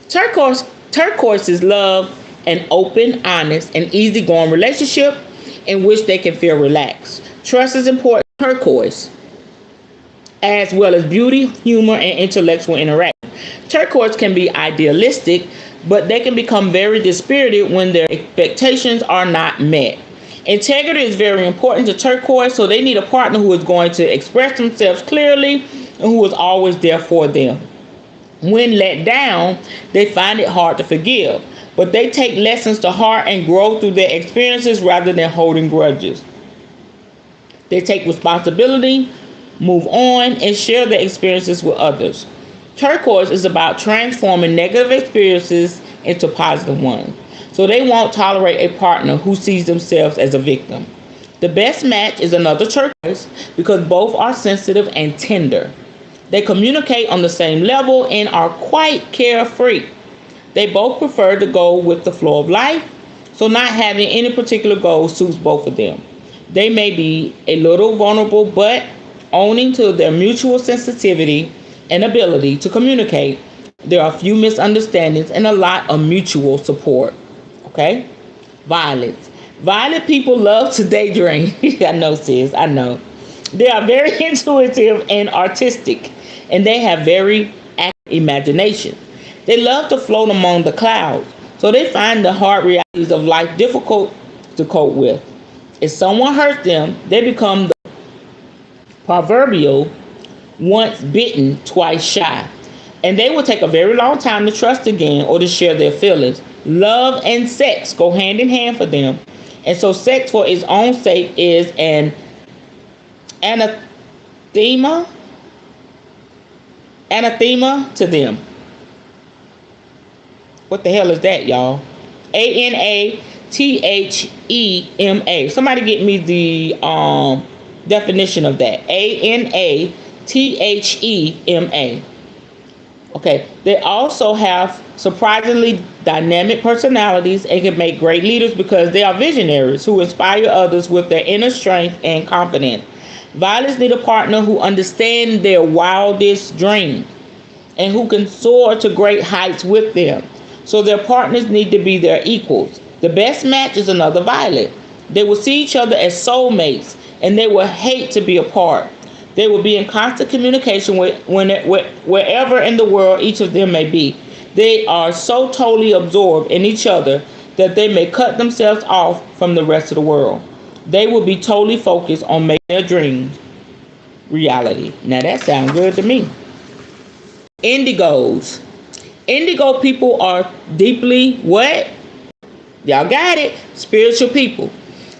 Turquoises love an open, honest, and easygoing relationship in which they can feel relaxed. Trust is important. Turquoise, as well as beauty, humor, and intellectual interaction. Turquoise can be idealistic, but they can become very dispirited when their expectations are not met. Integrity is very important to turquoise, so they need a partner who is going to express themselves clearly and who is always there for them. When let down, they find it hard to forgive, but they take lessons to heart and grow through their experiences rather than holding grudges. They take responsibility, move on, and share their experiences with others. Turquoise is about transforming negative experiences into positive ones. So they won't tolerate a partner who sees themselves as a victim. The best match is another turquoise because both are sensitive and tender. They communicate on the same level and are quite carefree. They both prefer to go with the flow of life, so not having any particular goal suits both of them. They may be a little vulnerable, but owning to their mutual sensitivity and ability to communicate, there are a few misunderstandings and a lot of mutual support. Okay? Violets. Violet people love to daydream. I know, sis. I know. They are very intuitive and artistic, and they have very active imagination. They love to float among the clouds, so they find the hard realities of life difficult to cope with. If someone hurts them, they become the proverbial once bitten, twice shy. And they will take a very long time to trust again or to share their feelings. Love and sex go hand in hand for them. And so sex for its own sake is an anathema to them. What the hell is that, y'all? ANATHEMA. Somebody get me the definition of that. ANATHEMA. Okay, they also have surprisingly dynamic personalities and can make great leaders because they are visionaries who inspire others with their inner strength and confidence. Violets need a partner who understands their wildest dreams and who can soar to great heights with them. So their partners need to be their equals. The best match is another violet. They will see each other as soulmates and they will hate to be apart. They will be in constant communication wherever in the world each of them may be. They are so totally absorbed in each other that they may cut themselves off from the rest of the world. They will be totally focused on making their dreams reality. Now that sounds good to me. Indigos. Indigo people are deeply what? Y'all got it. Spiritual people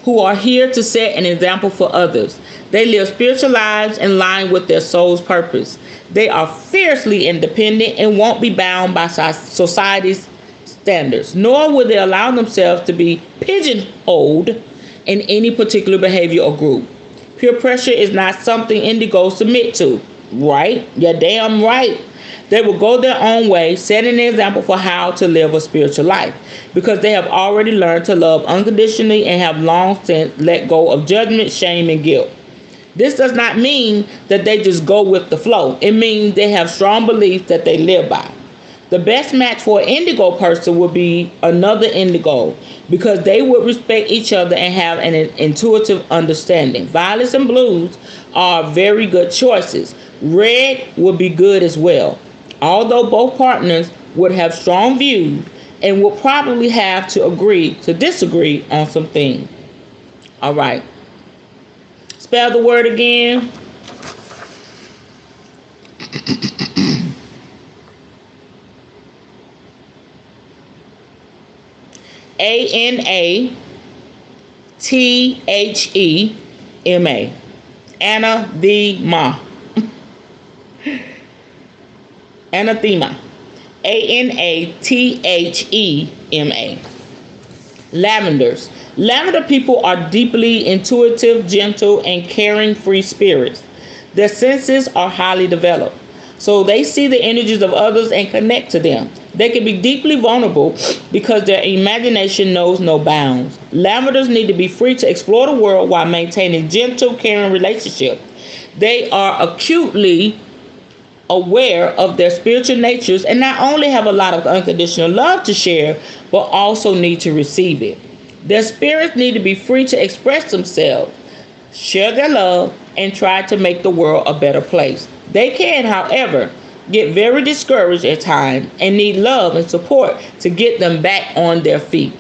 who are here to set an example for others. They live spiritual lives in line with their soul's purpose. They are fiercely independent and won't be bound by society's standards, nor will they allow themselves to be pigeonholed in any particular behavior or group. Peer pressure is not something indigos submit to, right? You're damn right. They will go their own way, setting an example for how to live a spiritual life because they have already learned to love unconditionally and have long since let go of judgment, shame, and guilt. This does not mean that they just go with the flow. It means they have strong beliefs that they live by. The best match for an indigo person would be another indigo because they would respect each other and have an intuitive understanding. Violets and blues are very good choices. Red would be good as well, although both partners would have strong views and would probably have to agree to disagree on some things. All right. Spell the word again. Anathema. Anathema. Anathema. Anathema. Lavenders. Lavender people are deeply intuitive, gentle, and caring free spirits. Their senses are highly developed, so they see the energies of others and connect to them. They can be deeply vulnerable because their imagination knows no bounds. Lavenders need to be free to explore the world while maintaining gentle, caring relationships. They are acutely aware of their spiritual natures and not only have a lot of unconditional love to share, but also need to receive it. Their spirits need to be free to express themselves, share their love, and try to make the world a better place. They can, however, get very discouraged at times and need love and support to get them back on their feet.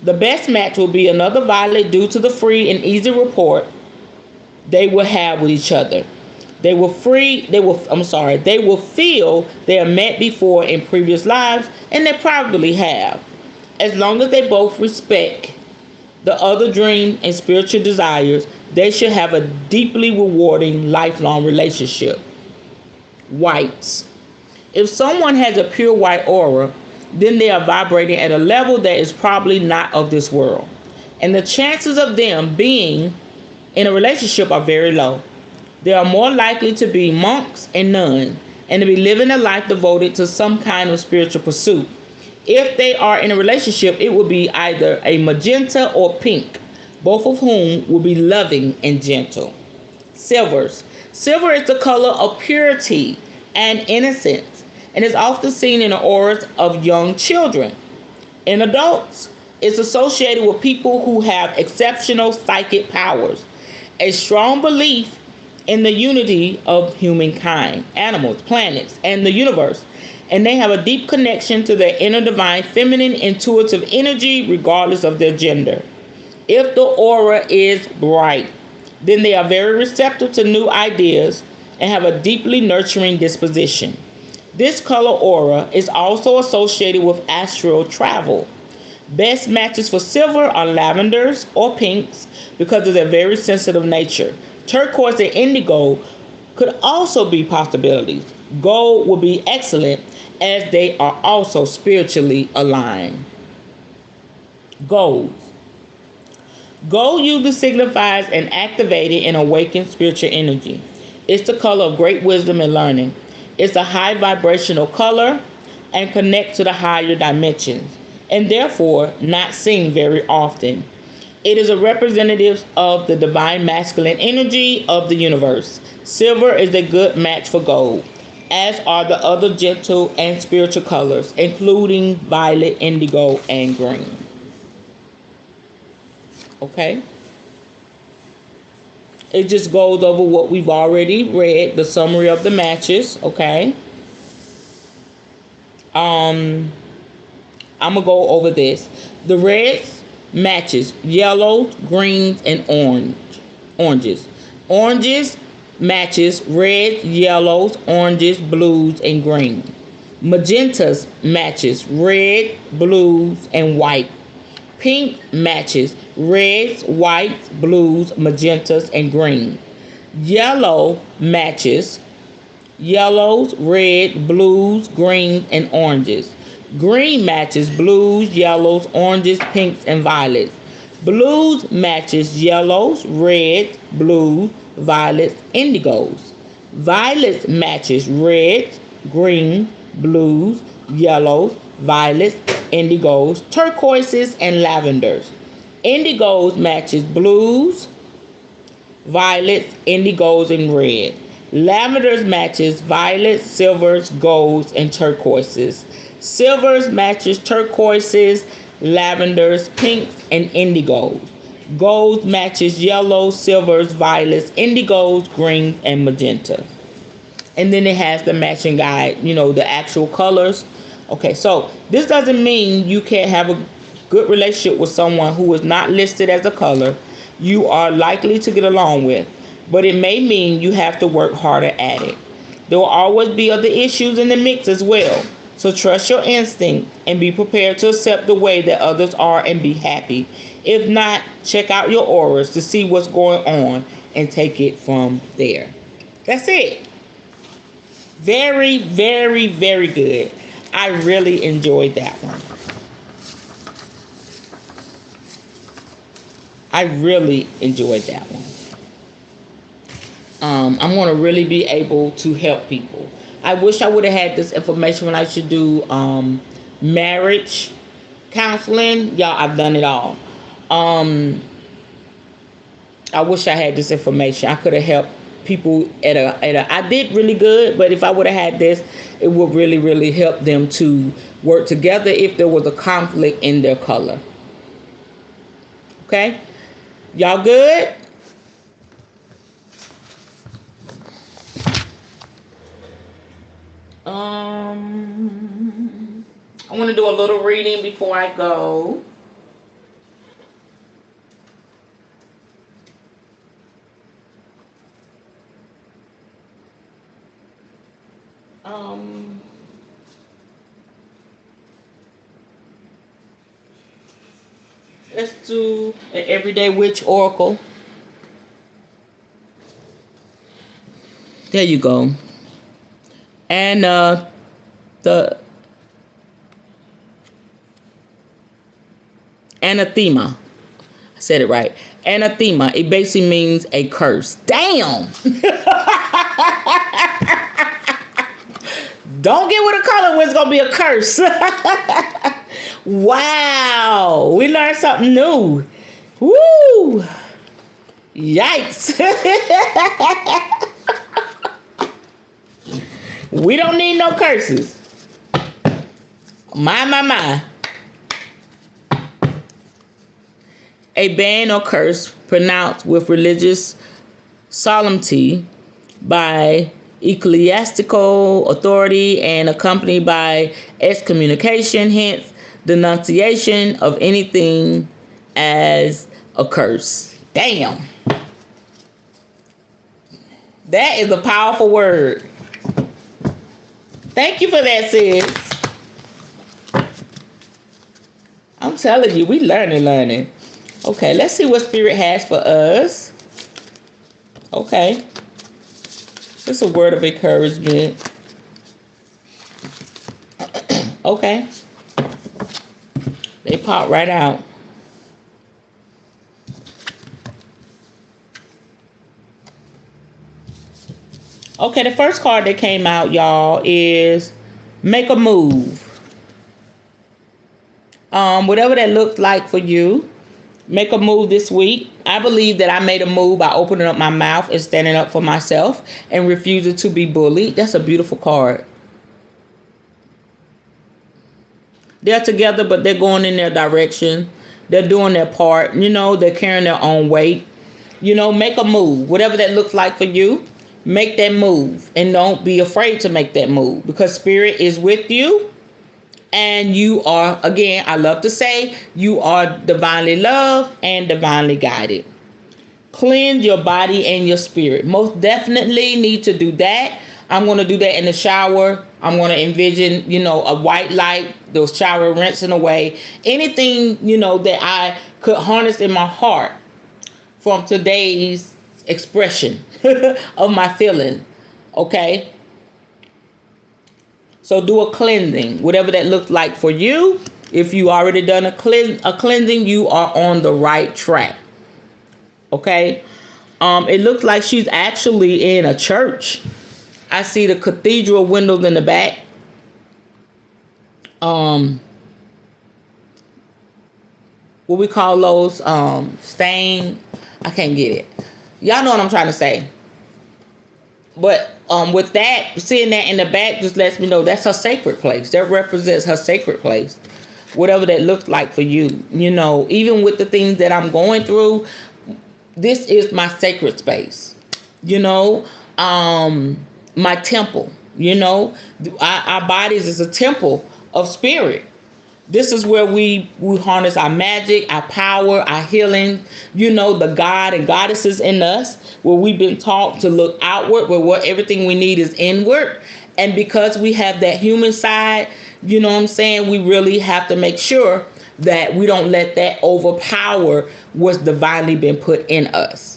The best match will be another violet due to the free and easy rapport they will have with each other. They will feel they are met before in previous lives, and they probably have. As long as they both respect the other dreams and spiritual desires, they should have a deeply rewarding lifelong relationship. Whites. If someone has a pure white aura, then they are vibrating at a level that is probably not of this world. And the chances of them being in a relationship are very low. They are more likely to be monks and nuns and to be living a life devoted to some kind of spiritual pursuit. If they are in a relationship, it will be either a magenta or pink, both of whom will be loving and gentle. Silvers. Silver is the color of purity and innocence and is often seen in the auras of young children. In adults, it's associated with people who have exceptional psychic powers, a strong belief in the unity of humankind, animals, planets, and the universe, and they have a deep connection to their inner divine feminine intuitive energy regardless of their gender. If the aura is bright, then they are very receptive to new ideas and have a deeply nurturing disposition. This color aura is also associated with astral travel. Best matches for silver are lavenders or pinks because of their very sensitive nature. Turquoise and indigo could also be possibilities. Gold would be excellent as they are also spiritually aligned. Gold. Gold usually signifies an activated and awakened spiritual energy. It's the color of great wisdom and learning. It's a high vibrational color and connect to the higher dimensions, and therefore not seen very often. It is a representative of the divine masculine energy of the universe. Silver is a good match for gold, as are the other gentle and spiritual colors, including violet, indigo, and green. Okay? It just goes over what we've already read, the summary of the matches. Okay? I'm going to go over this. The reds matches yellows, greens, and oranges. Oranges matches reds, yellows, oranges, blues, and green. Magentas matches red, blues, and white. Pink matches reds, whites, blues, magentas, and green. Yellow matches yellows, red, blues, greens, and oranges. Green matches blues, yellows, oranges, pinks, and violets. Blues matches yellows, reds, blues, violets, indigos. Violets matches reds, green, blues, yellows, violets, indigos, turquoises, and lavenders. Indigos matches blues, violets, indigos, and red. Lavenders matches violets, silvers, golds, and turquoises. Silvers matches turquoises, lavenders, pinks, and indigos. Golds matches yellows, silvers, violets, indigos, greens, and magenta. And then it has the matching guide, the actual colors. Okay, so this doesn't mean you can't have a good relationship with someone who is not listed as a color you are likely to get along with, but it may mean you have to work harder at it. There will always be other issues in the mix as well. So trust your instinct and be prepared to accept the way that others are and be happy. If not, check out your auras to see what's going on and take it from there. That's it. Very, very, very good. I really enjoyed that one. I really enjoyed that one. I'm going to really be able to help people. I wish I would have had this information when I should do marriage counseling. Y'all, I've done it all. I wish I had this information. I could have helped people I did really good, but if I would have had this, it would really, really help them to work together if there was a conflict in their color. Okay? Y'all good? I want to do a little reading before I go. Let's do an everyday witch oracle. There you go. And the anathema. I said it right. Anathema. It basically means a curse. Damn. Don't get with a color when it's gonna be a curse. Wow. We learned something new. Woo. Yikes. We don't need no curses. My. A ban or curse pronounced with religious solemnity by ecclesiastical authority and accompanied by excommunication, hence denunciation of anything as a curse. Damn. That is a powerful word. Thank you for that, sis. I'm telling you, we learning. Okay, let's see what Spirit has for us. Okay. It's a word of encouragement. Okay. They pop right out. Okay, the first card that came out, y'all, is make a move. Whatever that looks like for you, make a move this week. I believe that I made a move by opening up my mouth and standing up for myself and refusing to be bullied. That's a beautiful card. They're together, but they're going in their direction. They're doing their part. They're carrying their own weight. Make a move. Whatever that looks like for you, make that move. And don't be afraid to make that move because spirit is with you. And you are, again, I love to say, you are divinely loved and divinely guided. Cleanse your body and your spirit. Most definitely need to do that. I'm going to do that in the shower. I'm going to envision, a white light, those shower rinsing away. Anything, that I could harness in my heart from today's expression of my feeling. Okay? So do a cleansing, whatever that looks like for you. If you already done a cleansing, you are on the right track. Okay? It looks like she's actually in a church. I see the cathedral windows in the back. What we call those stain. I can't get it. Y'all know what I'm trying to say. But with that, seeing that in the back just lets me know that's her sacred place. That represents her sacred place. Whatever that looks like for you. Even with the things that I'm going through, this is my sacred space. My temple. Our bodies is a temple of spirit. This is where we harness our magic, our power, our healing, the God and goddesses in us, where we've been taught to look outward, where what everything we need is inward. And because we have that human side, we really have to make sure that we don't let that overpower what's divinely been put in us.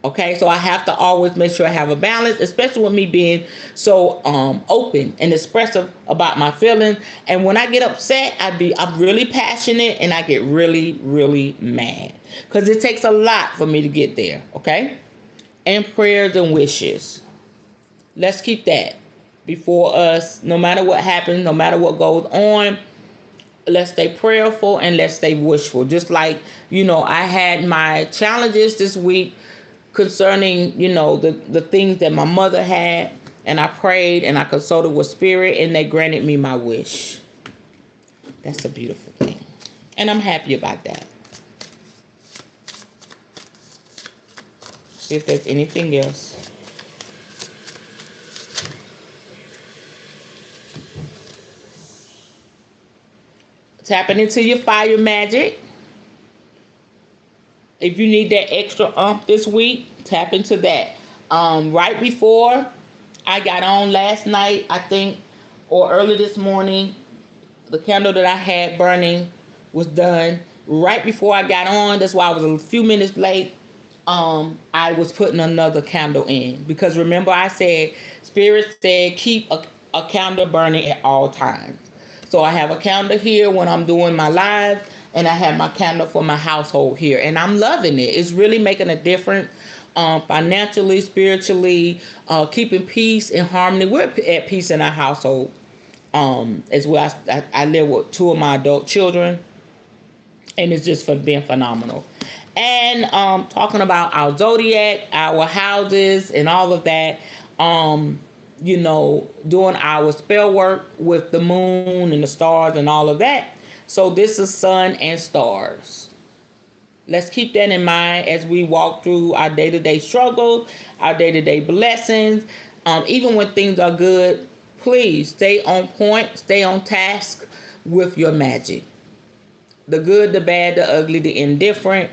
Okay, so I have to always make sure I have a balance, especially with me being so open and expressive about my feelings. And when I get upset, I'm really passionate and I get really, really mad because it takes a lot for me to get there. Okay, and prayers and wishes. Let's keep that before us. No matter what happens, no matter what goes on, let's stay prayerful and let's stay wishful. Just like I had my challenges this week concerning, the things that my mother had. And I prayed and I consulted with spirit and they granted me my wish. That's a beautiful thing. And I'm happy about that. See if there's anything else. Tapping into your fire magic. If you need that extra this week, tap into that. Right before I got on last night, I think, or early this morning, the candle that I had burning was done. Right before I got on, that's why I was a few minutes late. I was putting another candle in. Because remember I said, Spirit said, keep a candle burning at all times. So I have a candle here when I'm doing my live. And I have my candle for my household here. And I'm loving it. It's really making a difference financially, spiritually, keeping peace and harmony. We're at peace in our household as well. I live with two of my adult children. And it's just been phenomenal. And talking about our zodiac, our houses, and all of that. Doing our spell work with the moon and the stars and all of that. So this is sun and stars. Let's keep that in mind as we walk through our day-to-day struggles, our day-to-day blessings. Even when things are good, please stay on point, stay on task with your magic. The good, the bad, the ugly, the indifferent.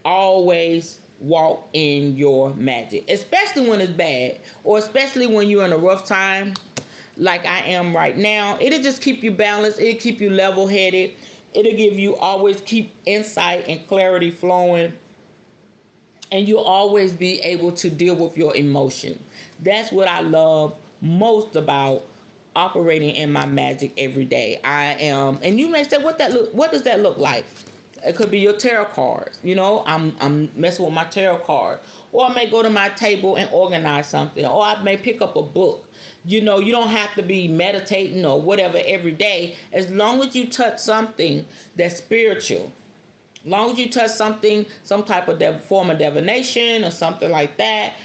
Always walk in your magic, especially when it's bad, or especially when you're in a rough time like I am right now. It'll just keep you balanced. It'll keep you level-headed. It'll give you always keep insight and clarity flowing. And you'll always be able to deal with your emotion. That's what I love most about operating in my magic every day. I am, and you may say, what does that look like? It could be your tarot cards. I'm messing with my tarot card. or I may go to my table and organize something, or I may pick up a book. You know, you don't have to be meditating or whatever every day. As long as you touch something that's spiritual, long as you touch something, some type of form of divination or something like that,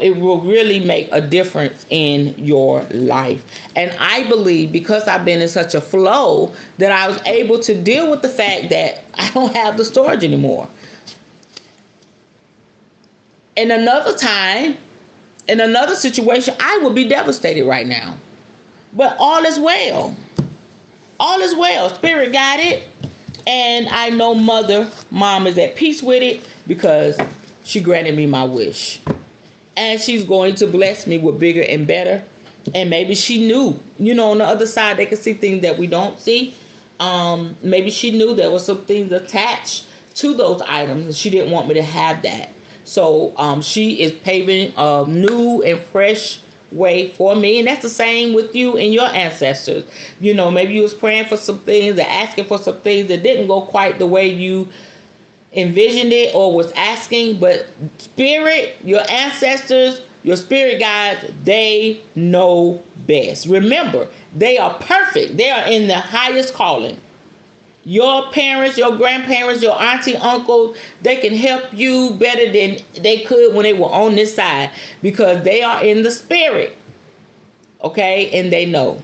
it will really make a difference in your life. And I believe because I've been in such a flow that I was able to deal with the fact that I don't have the storage anymore. In another time, in another situation, I would be devastated right now. But all is well. All is well. Spirit got it. And I know mom is at peace with it because she granted me my wish. And she's going to bless me with bigger and better. And maybe she knew, on the other side, they can see things that we don't see. Maybe she knew there was some things attached to those items and she didn't want me to have that. So she is paving a new and fresh way for me, and that's the same with you and your ancestors. Maybe you was praying for some things and asking for some things that didn't go quite the way you envisioned it or was asking, but spirit, your ancestors, your spirit guides, they know best. Remember, they are perfect. They are in the highest calling. Your parents, your grandparents, your auntie, uncle, they can help you better than they could when they were on this side because they are in the spirit. Okay? And they know.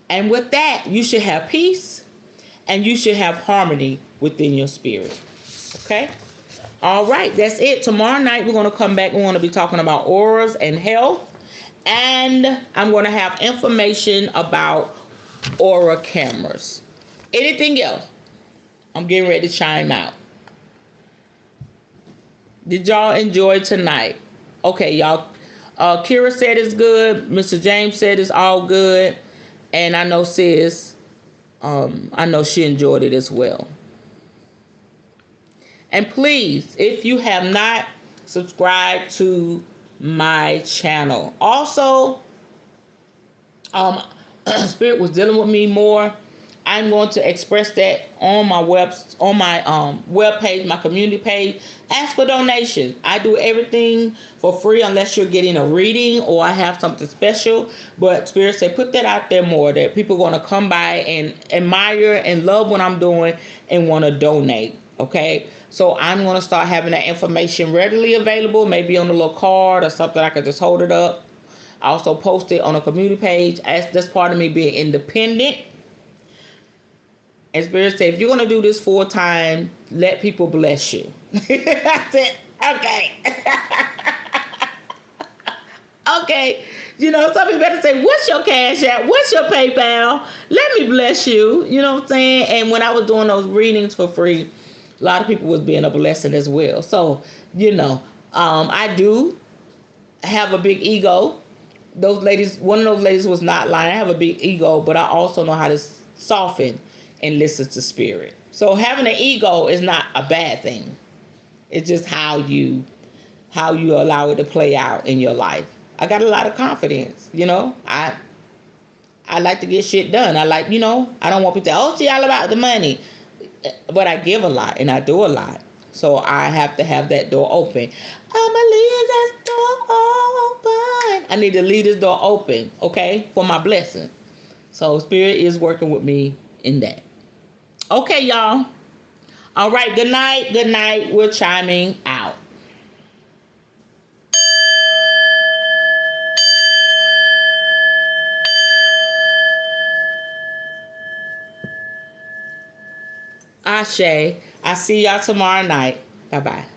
And with that, you should have peace and you should have harmony within your spirit. Okay? All right. That's it. Tomorrow night, we're going to come back. We're going to be talking about auras and health. And I'm going to have information about aura cameras. Anything else? I'm getting ready to chime out. Did y'all enjoy tonight? Okay, y'all. Kira said it's good. Mr. James said it's all good. And I know sis, I know she enjoyed it as well. And please, if you have not subscribed to my channel. Also, Spirit was dealing with me more. I'm going to express that on my web page, my community page. Ask for donations. I do everything for free unless you're getting a reading or I have something special. But Spirit said, put that out there more, that people are going to come by and admire and love what I'm doing and want to donate. Okay, so I'm going to start having that information readily available, maybe on a little card or something. I could just hold it up. I also post it on a community page. That's part of me being independent. And Spirit said, if you're going to do this full time, let people bless you. I said, okay. Okay. Some people better say, what's your Cash App? What's your PayPal? Let me bless you. You know what I'm saying? And when I was doing those readings for free, a lot of people was being a blessing as well. So, I do have a big ego. One of those ladies was not lying. I have a big ego, but I also know how to soften and listen to spirit. So having an ego is not a bad thing. It's just how you allow it to play out in your life. I got a lot of confidence, I like to get shit done. I like, I don't want people to say, oh, she all about the money. But I give a lot and I do a lot. So I have to have that door open. I'ma leave that door open. I need to leave this door open, okay, for my blessing. So Spirit is working with me in that. Okay, y'all. All right. Good night. Good night. We're chiming out. Ashe. I see y'all tomorrow night. Bye-bye.